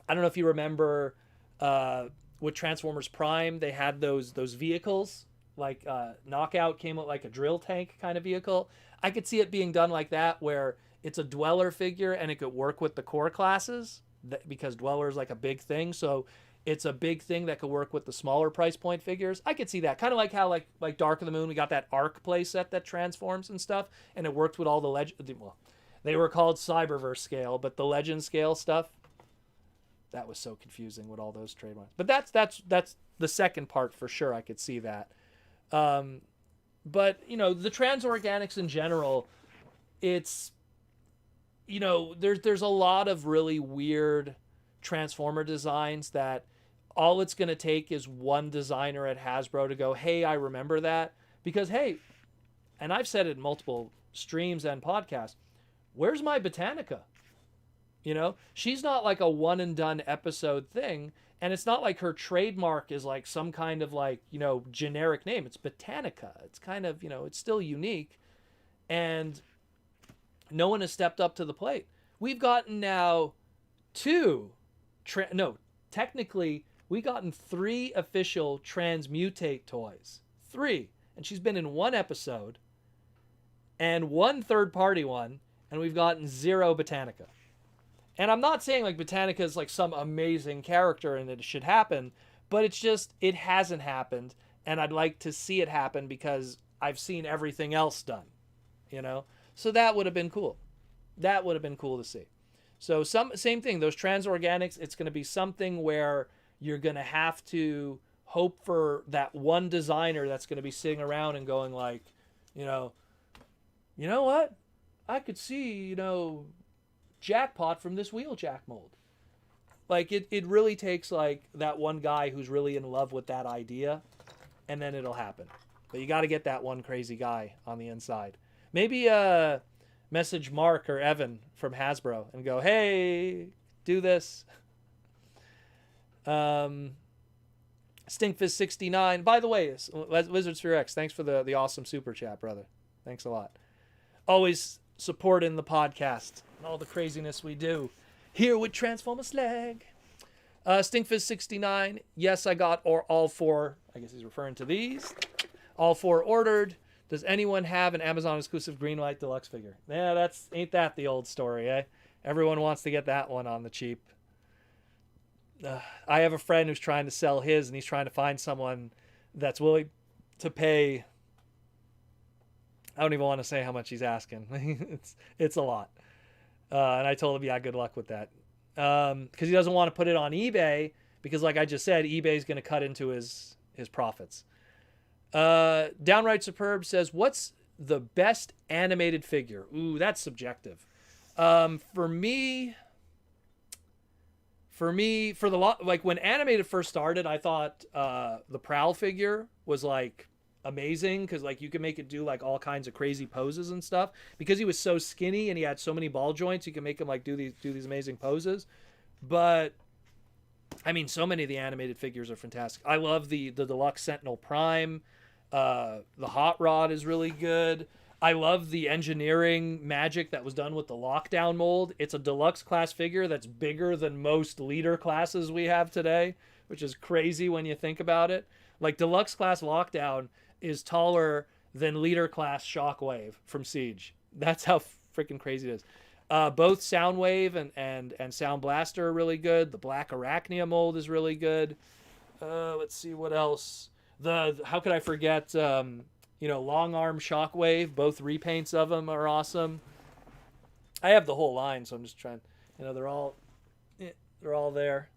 know if you remember with Transformers Prime, they had those vehicles. Like Knockout came with like a drill tank kind of vehicle. I could see it being done like that, where it's a Dweller figure and it could work with the core classes, because Dweller is like a big thing. So it's a big thing that could work with the smaller price point figures. I could see that. Kind of like how like Dark of the Moon, we got that Arc playset that transforms and stuff, and it worked with all the well, they were called Cyberverse scale, but the Legend scale stuff, that was so confusing with all those trademarks. But that's the second part for sure. I could see that. But, you know, the transorganics in general, it's, you know, there's a lot of really weird Transformer designs that all it's going to take is one designer at Hasbro to go, hey, I remember that. Because, hey, and I've said it in multiple streams and podcasts, where's my Botanica? You know, she's not like a one and done episode thing. And it's not like her trademark is like some kind of like, you know, generic name. It's Botanica. It's kind of, you know, it's still unique. And no one has stepped up to the plate. We've gotten now technically we've gotten 3 official Transmutate toys. 3. And she's been in 1 episode and 1 third-party one. And we've gotten 0 Botanica. And I'm not saying like Botanica is like some amazing character and it should happen, but it's just, it hasn't happened. And I'd like to see it happen because I've seen everything else done, you know? So that would have been cool. That would have been cool to see. So same thing, those transorganics, it's going to be something where you're going to have to hope for that one designer that's going to be sitting around and going like, you know what? I could see, you know, Jackpot from this Wheeljack mold. Like it really takes like that one guy who's really in love with that idea, and then it'll happen. But you got to get that one crazy guy on the inside. Maybe message Mark or Evan from Hasbro and go, hey, do this. Stinkfist69. By the way, Wizard Sphere X, thanks for the awesome super chat, brother. Thanks a lot. Always supporting the podcast and all the craziness we do here with Transformer Slag. Stinkfist69. Yes, I got all 4. I guess he's referring to these. All 4 ordered. Does anyone have an Amazon exclusive Greenlight Deluxe figure? Yeah, ain't that the old story, eh? Everyone wants to get that one on the cheap. I have a friend who's trying to sell his, and he's trying to find someone that's willing to pay. I don't even want to say how much he's asking. It's a lot. And I told him, yeah, good luck with that. Because he doesn't want to put it on eBay, because like I just said, eBay's going to cut into his profits. Downright Superb says, what's the best animated figure? Ooh, that's subjective. For me, like when animated first started, I thought the Prowl figure was like amazing, because like you could make it do like all kinds of crazy poses and stuff, because he was so skinny and he had so many ball joints. You can make him like do these amazing poses. But I mean, so many of the animated figures are fantastic. I love the Deluxe Sentinel Prime. The Hot Rod is really good. I love the engineering magic that was done with the Lockdown mold. It's a deluxe class figure that's bigger than most leader classes we have today, which is crazy when you think about it. Like Deluxe class Lockdown is taller than leader class Shockwave from Siege. That's how freaking crazy it is. Both Soundwave and Sound Blaster are really good. The Black Arachnia mold is really good. Let's see what else. How could I forget? Long Arm Shockwave. Both repaints of them are awesome. I have the whole line, so I'm just trying. They're all there.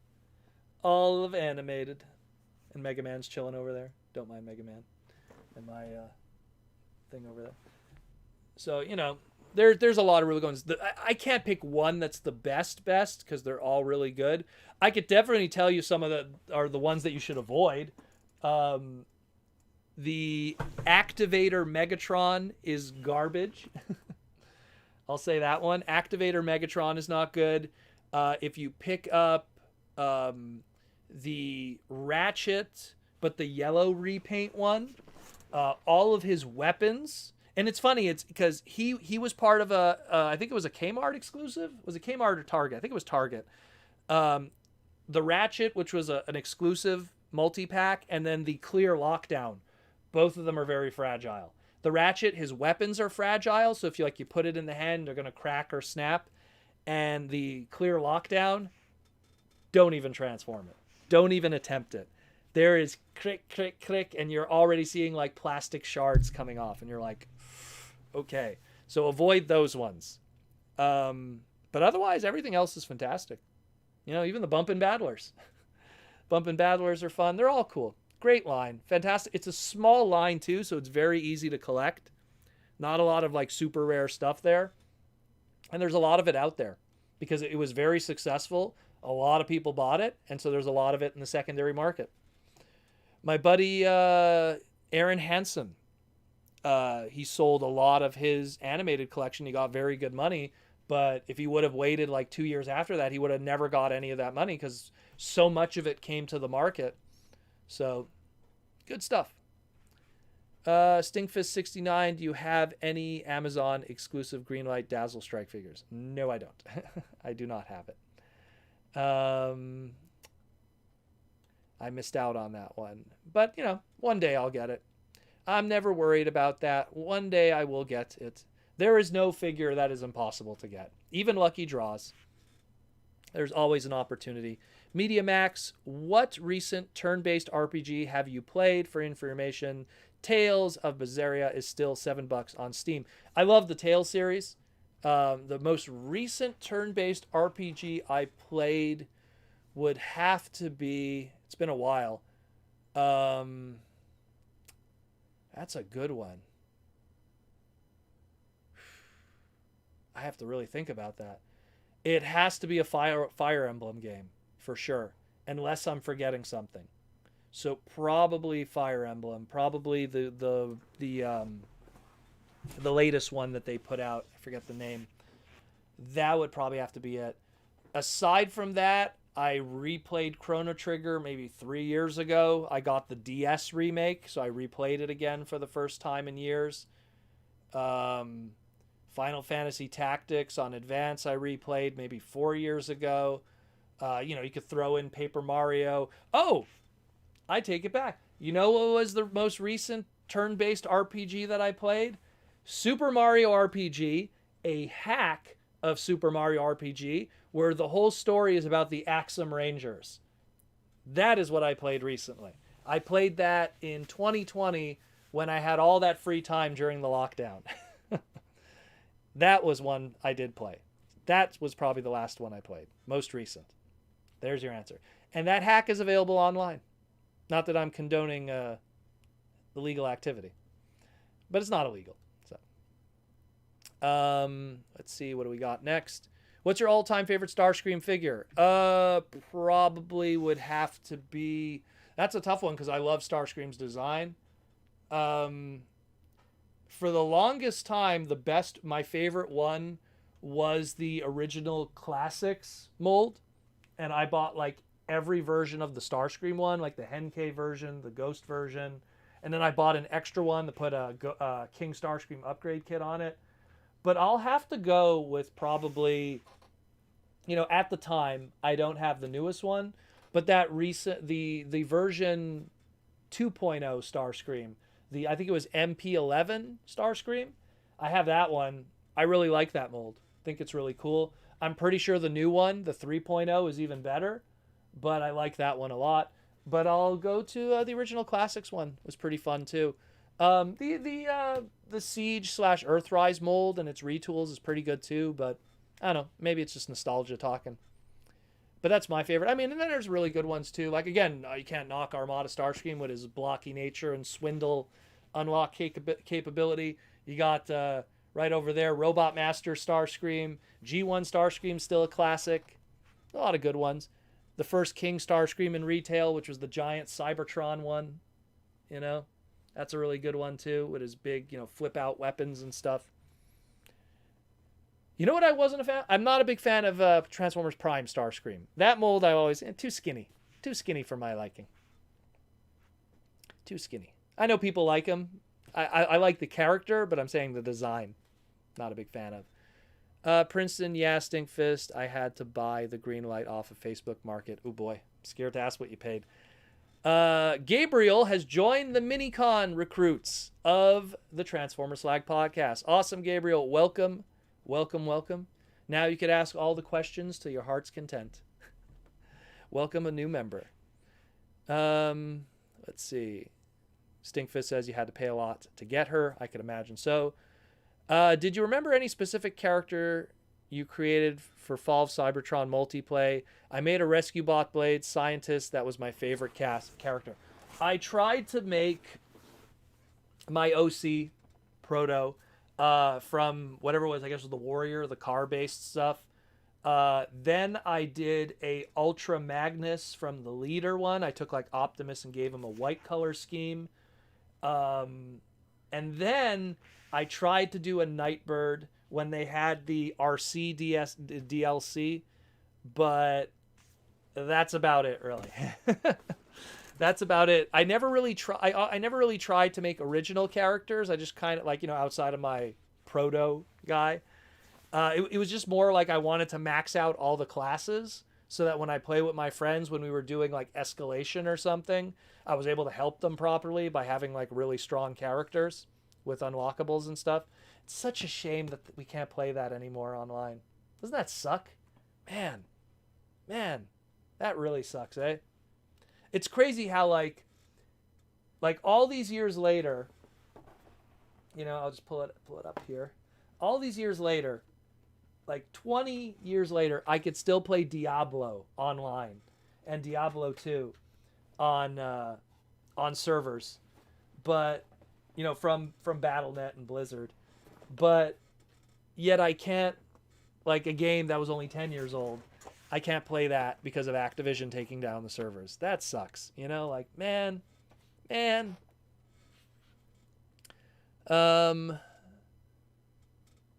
All of animated. And Mega Man's chilling over there. Don't mind Mega Man and my thing over there. So, There's a lot of really good ones. I can't pick one that's the best because they're all really good. I could definitely tell you some of the ones that you should avoid. The Activator Megatron is garbage. I'll say that one. Activator Megatron is not good. If you pick up the Ratchet, but the yellow repaint one, all of his weapons, and it's funny, it's because he was part of I think it was a Kmart exclusive. Was it Kmart or Target? I think it was Target. The Ratchet, which was an exclusive multi-pack, and then the Clear Lockdown. Both of them are very fragile. The Ratchet, his weapons are fragile, so if you put it in the hand, they're going to crack or snap. And the Clear Lockdown, don't even transform it. Don't even attempt it. There is crick, crick, crick, and you're already seeing plastic shards coming off, and you're like, okay. So avoid those ones. But otherwise, everything else is fantastic. Even the Bumpin' Battlers. Bumpin' Battlers are fun. They're all cool. Great line. Fantastic. It's a small line, too, so it's very easy to collect. Not a lot of, super rare stuff there. And there's a lot of it out there because it was very successful. A lot of people bought it, and so there's a lot of it in the secondary market. My buddy Aaron Hansen, he sold a lot of his animated collection. He got very good money, but if he would have waited 2 years after that, he would have never got any of that money because so much of it came to the market. So, good stuff. Stinkfist69, do you have any Amazon exclusive Greenlight Dazzle Strike figures? No, I don't. I do not have it. I missed out on that one. But, one day I'll get it. I'm never worried about that. One day I will get it. There is no figure that is impossible to get. Even lucky draws. There's always an opportunity. Media Max, what recent turn-based RPG have you played? For information, Tales of Berseria is still $7 on Steam. I love the Tales series. The most recent turn-based RPG I played would have to be... It's been a while. That's a good one. I have to really think about that. It has to be a Fire Emblem game, for sure. Unless I'm forgetting something. So probably Fire Emblem. Probably the latest one that they put out. I forget the name. That would probably have to be it. Aside from that, I replayed Chrono Trigger maybe 3 years ago. I got the DS remake, so I replayed it again for the first time in years. Final Fantasy Tactics on Advance I replayed maybe 4 years ago. You could throw in Paper Mario. Oh, I take it back. You know what was the most recent turn-based RPG that I played? Super Mario RPG, a hack of Super Mario RPG, where the whole story is about the Axum Rangers. That is what I played recently. I played that in 2020 when I had all that free time during the lockdown. That was one I did play. That was probably the last one I played. Most recent. There's your answer. And that hack is available online. Not that I'm condoning illegal activity. But it's not illegal. So, let's see. What do we got next? What's your all-time favorite Starscream figure? Probably would have to be... That's a tough one because I love Starscream's design. For the longest time, my favorite one was the original Classics mold. And I bought every version of the Starscream one, like the Henkei version, the Ghost version. And then I bought an extra one that put a King Starscream Upgrade Kit on it. But I'll have to go with probably, at the time, I don't have the newest one, but that recent, the version 2.0 Starscream, I think it was MP11 Starscream. I have that one. I really like that mold. I think it's really cool. I'm pretty sure the new one, the 3.0, is even better, but I like that one a lot. But I'll go to the original Classics one. It was pretty fun too. The Siege / Earthrise mold and its retools is pretty good too, but I don't know. Maybe it's just nostalgia talking. But that's my favorite. I mean, and then there's really good ones too. Again, you can't knock Armada Starscream with his blocky nature and swindle unlock capability. You got right over there. Robot Master Starscream. G1 Starscream, still a classic. A lot of good ones. The first King Starscream in retail, which was the giant Cybertron one. You know, that's a really good one too, with his big, flip out weapons and stuff. You know what I wasn't a fan? I'm not a big fan of Transformers Prime Starscream. That mold I always, too skinny. Too skinny for my liking. Too skinny. I know people like him. I like the character, but I'm saying the design. Not a big fan of. Princeton, yeah, Stinkfist. I had to buy the green light off of Facebook Market. Oh boy, I'm scared to ask what you paid. Gabriel has joined the Minicon recruits of the Transformer Slag podcast. Awesome, Gabriel. Welcome. Welcome, welcome. Now you could ask all the questions to your heart's content. Welcome a new member. Let's see. Stinkfist says you had to pay a lot to get her. I could imagine so. Did you remember any specific character you created for Fall of Cybertron multiplay? I made a Rescue Bot Blade scientist. That was my favorite character. I tried to make my OC Proto from whatever it was, I guess it was the Warrior, the car-based stuff. Then I did a Ultra Magnus from the Leader one. I took like Optimus and gave him a white color scheme. And then I tried to do a Nightbird when they had the RC DLC, but that's about it, really. That's about it. I never really tried to make original characters. I just kind of like, outside of my proto guy. It was just more like I wanted to max out all the classes so that when I play with my friends, when we were doing like escalation or something, I was able to help them properly by having like really strong characters with unlockables and stuff. It's such a shame that we can't play that anymore online. Doesn't that suck? Man, that really sucks, eh? It's crazy how like all these years later, I'll just pull it up here. All these years later, like 20 years later, I could still play Diablo online and Diablo 2 on servers, but from BattleNet and Blizzard, but yet I can't, like a game that was only 10 years old, I can't play that because of Activision taking down the servers. That sucks. Like, man.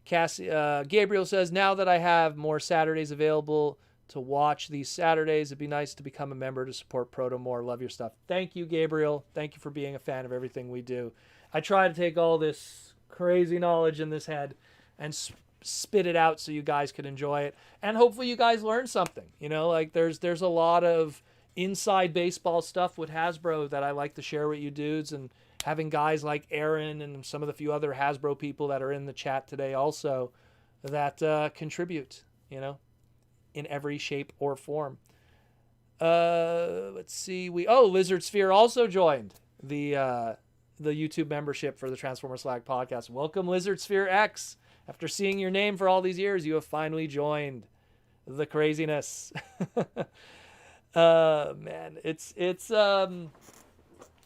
Gabriel says, now that I have more Saturdays available to watch these Saturdays, it'd be nice to become a member to support Proto more. Love your stuff. Thank you, Gabriel. Thank you for being a fan of everything we do. I try to take all this crazy knowledge in this head and spit it out so you guys could enjoy it, and hopefully you guys learn something. Like there's a lot of inside baseball stuff with Hasbro that I like to share with you dudes, and having guys like Aaron and some of the few other Hasbro people that are in the chat today also that contribute, in every shape or form. Let's see. Lizard Sphere also joined the YouTube membership for the Transformer Slag podcast. Welcome, Lizard Sphere X. After seeing your name for all these years, you have finally joined the craziness. Man,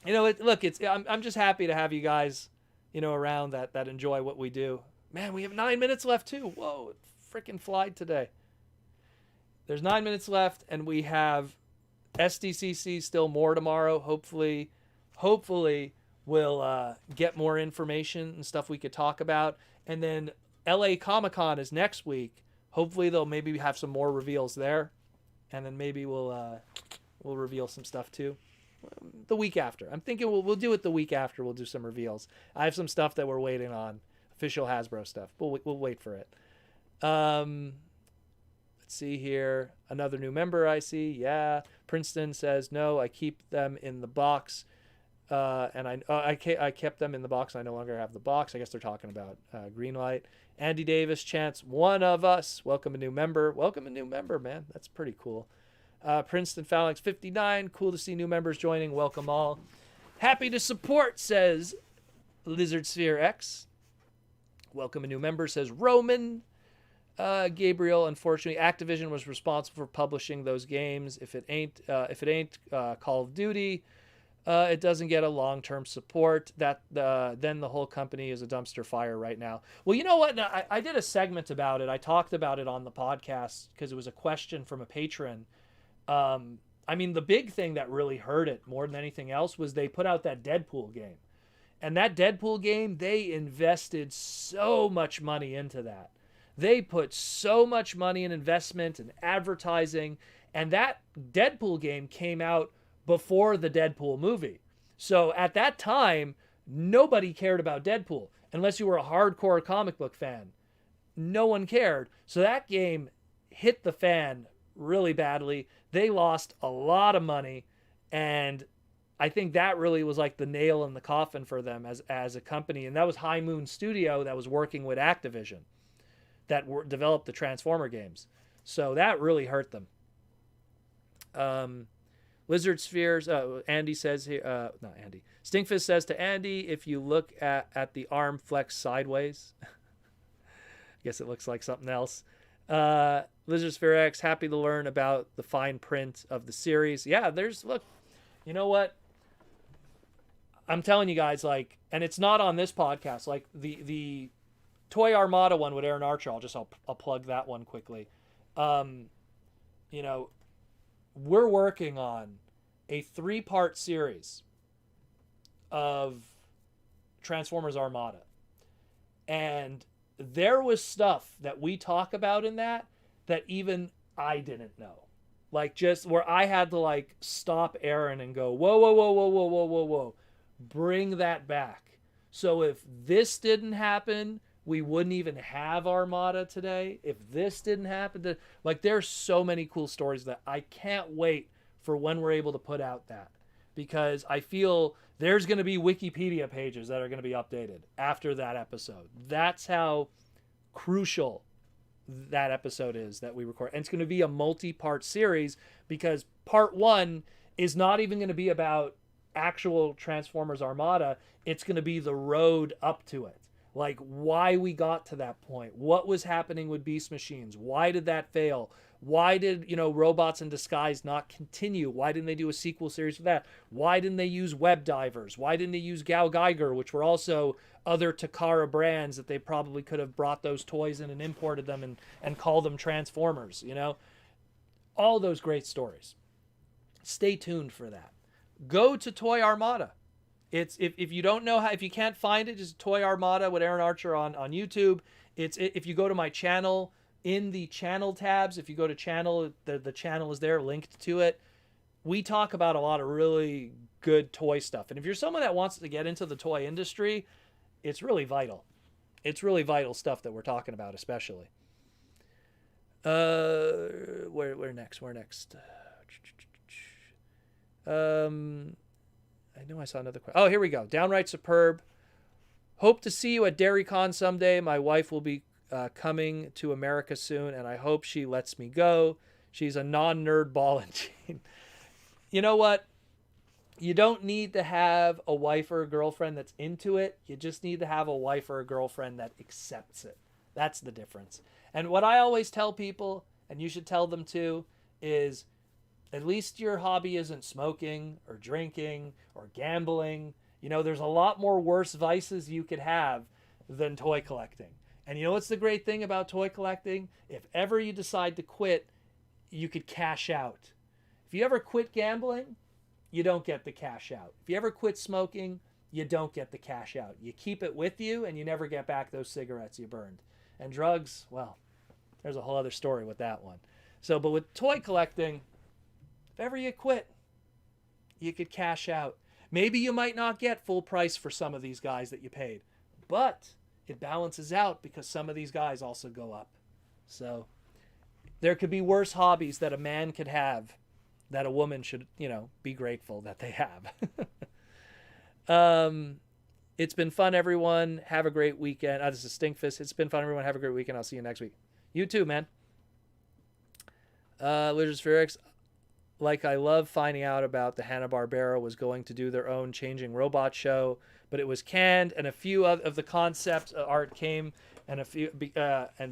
I'm just happy to have you guys, around that enjoy what we do. Man, we have 9 minutes left too. Whoa, it freaking flied today. There's 9 minutes left, and we have SDCC still more tomorrow. Hopefully we'll get more information and stuff we could talk about. And then LA Comic-Con is next week. Hopefully they'll maybe have some more reveals there. And then maybe we'll reveal some stuff too. The week after. I'm thinking we'll do it the week after. We'll do some reveals. I have some stuff that we're waiting on. Official Hasbro stuff. We'll wait for it. Let's see here. Another new member I see. Yeah. Princeton says, no, I keep them in the box. And I kept them in the box. I no longer have the box. I guess they're talking about Greenlight. Andy Davis chants, one of us. Welcome a new member. Welcome a new member, man. That's pretty cool. Princeton Phalanx 59. Cool to see new members joining. Welcome all. Happy to support, says Lizard Sphere X. Welcome a new member, says Roman. Gabriel, unfortunately, Activision was responsible for publishing those games. If it ain't Call of Duty, It doesn't get a long-term support. Then the whole company is a dumpster fire right now. Well, you know what? I did a segment about it. I talked about it on the podcast because it was a question from a patron. I mean, the big thing that really hurt it more than anything else was they put out that Deadpool game. And that Deadpool game, they invested so much money into that. They put so much money in investment and advertising. And that Deadpool game came out before the Deadpool movie. So at that time, nobody cared about Deadpool unless you were a hardcore comic book fan. No one cared. So that game hit the fan really badly. They lost a lot of money, and I think that really was like the nail in the coffin for them as a company. And that was High Moon Studio that was working with Activision that developed the Transformer games. So that really hurt them. Lizard Spheres, Andy says here, not Andy. Stinkfist says to Andy, if you look at the arm flex sideways, I guess it looks like something else. Lizard Sphere X, happy to learn about the fine print of the series. Yeah, look, you know what? I'm telling you guys, like, and it's not on this podcast, like the Toy Armada one with Aaron Archer, I'll plug that one quickly. You know, we're working on a 3-part series of Transformers Armada. And there was stuff that we talk about in that even I didn't know. Like, just where I had to, like, stop Aaron and go, whoa, whoa, whoa, whoa, whoa, whoa, whoa, whoa. Bring that back. So if this didn't happen, we wouldn't even have Armada today. If this didn't happen, like, there's so many cool stories that I can't wait for when we're able to put out that. Because I feel there's going to be Wikipedia pages that are going to be updated after that episode. That's how crucial that episode is that we record. And it's going to be a multi-part series because part 1 is not even going to be about actual Transformers Armada. It's going to be the road up to it. Like, why we got to that point. What was happening with Beast Machines? Why did that fail? Why did, Robots in Disguise not continue? Why didn't they do a sequel series for that? Why didn't they use Web Divers? Why didn't they use Gal Geiger, which were also other Takara brands that they probably could have brought those toys in and imported them and called them Transformers, All those great stories. Stay tuned for that. Go to Toy Armada. It's if you don't know if you can't find it, just Toy Armada with Aaron Archer on YouTube. If you go to my channel, in the channel tabs, if you go to channel, the channel is there linked to it. We talk about a lot of really good toy stuff. And if you're someone that wants to get into the toy industry, it's really vital. It's really vital stuff that we're talking about, especially. Where next? I know I saw another question. Oh, here we go. Downright Superb. Hope to see you at DairyCon someday. My wife will be coming to America soon, and I hope she lets me go. She's a non-nerd ball and chain. You know what? You don't need to have a wife or a girlfriend that's into it. You just need to have a wife or a girlfriend that accepts it. That's the difference. And what I always tell people, and you should tell them too, is at least your hobby isn't smoking or drinking or gambling. There's a lot more worse vices you could have than toy collecting. And what's the great thing about toy collecting? If ever you decide to quit, you could cash out. If you ever quit gambling, you don't get the cash out. If you ever quit smoking, you don't get the cash out. You keep it with you and you never get back those cigarettes you burned. And drugs, well, there's a whole other story with that one. So, but with toy collecting, if ever you quit, you could cash out. Maybe you might not get full price for some of these guys that you paid, but it balances out because some of these guys also go up. So there could be worse hobbies that a man could have that a woman should, be grateful that they have. It's been fun, everyone. Have a great weekend. This is Stinkfist. It's been fun, everyone. Have a great weekend. I'll see you next week. You too, man. Lizard Spherix. Like, I love finding out about the Hanna-Barbera was going to do their own Changing Robot show, but it was canned, and a few of the concept art came, and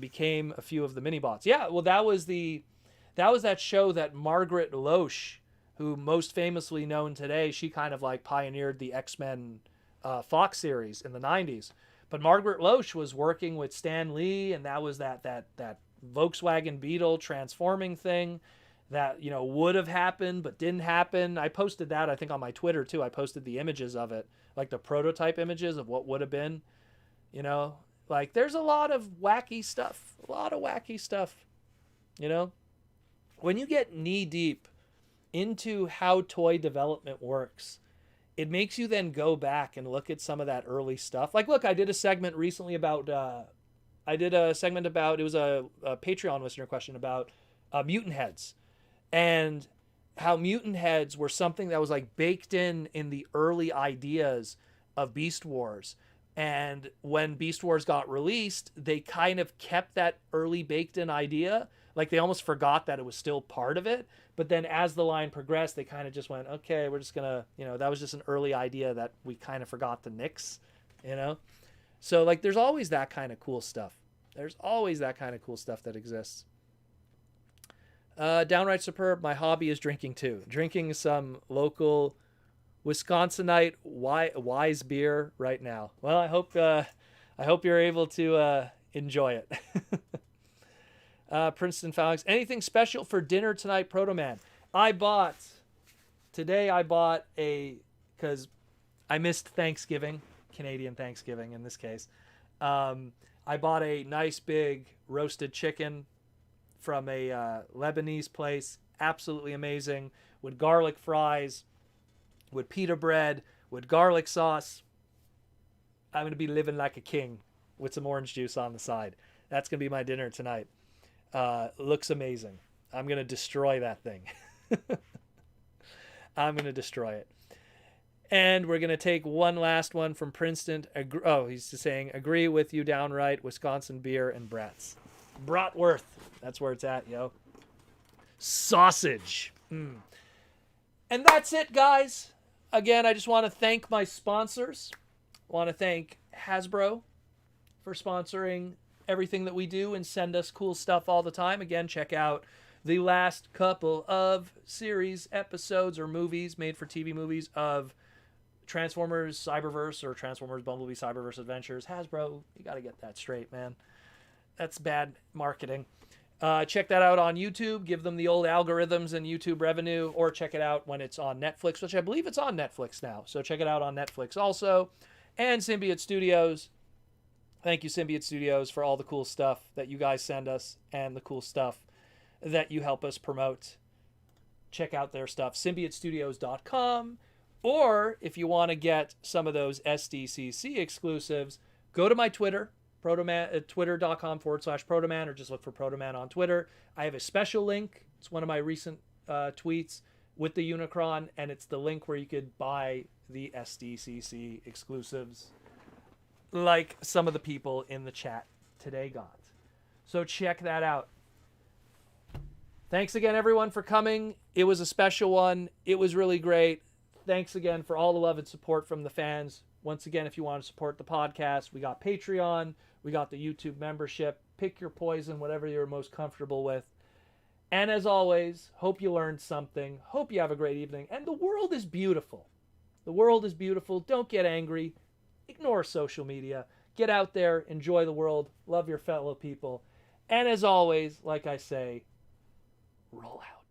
became a few of the mini-bots. Yeah, well, that was that show that Margaret Loesch who most famously known today, she kind of like pioneered the X-Men Fox series in the 90s. But Margaret Loesch was working with Stan Lee, and that was that Volkswagen Beetle transforming thing that, you know, would have happened but didn't happen. I posted that, I think, on my Twitter too. I posted the images of it, like the prototype images of what would have been. You know, like there's a lot of wacky stuff, you know. When you get knee deep into how toy development works, it makes you then go back and look at some of that early stuff. Like, look, I did a segment recently about, it was a Patreon listener question about mutant heads, and how mutant heads were something that was like baked in the early ideas of Beast Wars. And when Beast Wars got released, they kind of kept that early baked in idea. Like they almost forgot that it was still part of it. But then as the line progressed, they kind of just went, okay, we're just going to, you know, that was just an early idea that we kind of forgot to nix, you know? So like there's always that kind of cool stuff. There's always that kind of cool stuff that exists. Downright superb. My hobby is drinking too. Drinking some local Wisconsinite wise beer right now. Well, I hope you're able to enjoy it. Princeton Falcons. Anything special for dinner tonight, Proto Man? Because I missed Thanksgiving, Canadian Thanksgiving in this case. I bought a nice big roasted chicken from a Lebanese place. Absolutely amazing. With garlic fries, with pita bread, with garlic sauce. I'm going to be living like a king with some orange juice on the side. That's going to be my dinner tonight. Looks amazing. I'm going to destroy that thing. I'm going to destroy it. And we're going to take one last one from Princeton. He's just saying, agree with you downright. Wisconsin beer and brats. Bratwurst. That's where it's at, yo. Sausage. And that's it, guys. Again, I just want to thank my sponsors. I want to thank Hasbro for sponsoring everything that we do and send us cool stuff all the time. Again, check out the last couple of series episodes or movies, made for TV movies, of Transformers Cyberverse or Transformers Bumblebee Cyberverse Adventures. Hasbro, you got to get that straight, man. That's bad marketing. Check that out on YouTube. Give them the old algorithms and YouTube revenue, or check it out when it's on Netflix, which I believe it's on Netflix now. So check it out on Netflix also. And Symbiote Studios. Thank you, Symbiote Studios, for all the cool stuff that you guys send us and the cool stuff that you help us promote. Check out their stuff, symbiotestudios.com. Or if you want to get some of those SDCC exclusives, go to my Twitter, twitter.com/Protoman, or just look for Protoman on Twitter. I have a special link. It's one of my recent tweets with the Unicron, and it's the link where you could buy the SDCC exclusives like some of the people in the chat today got. So check that out. Thanks again, everyone, for coming. It was a special one. It was really great. Thanks again for all the love and support from the fans. Once again, if you want to support the podcast, we got Patreon, we got the YouTube membership. Pick your poison, whatever you're most comfortable with. And as always, hope you learned something. Hope you have a great evening. And the world is beautiful. The world is beautiful. Don't get angry. Ignore social media. Get out there. Enjoy the world. Love your fellow people. And as always, like I say, roll out.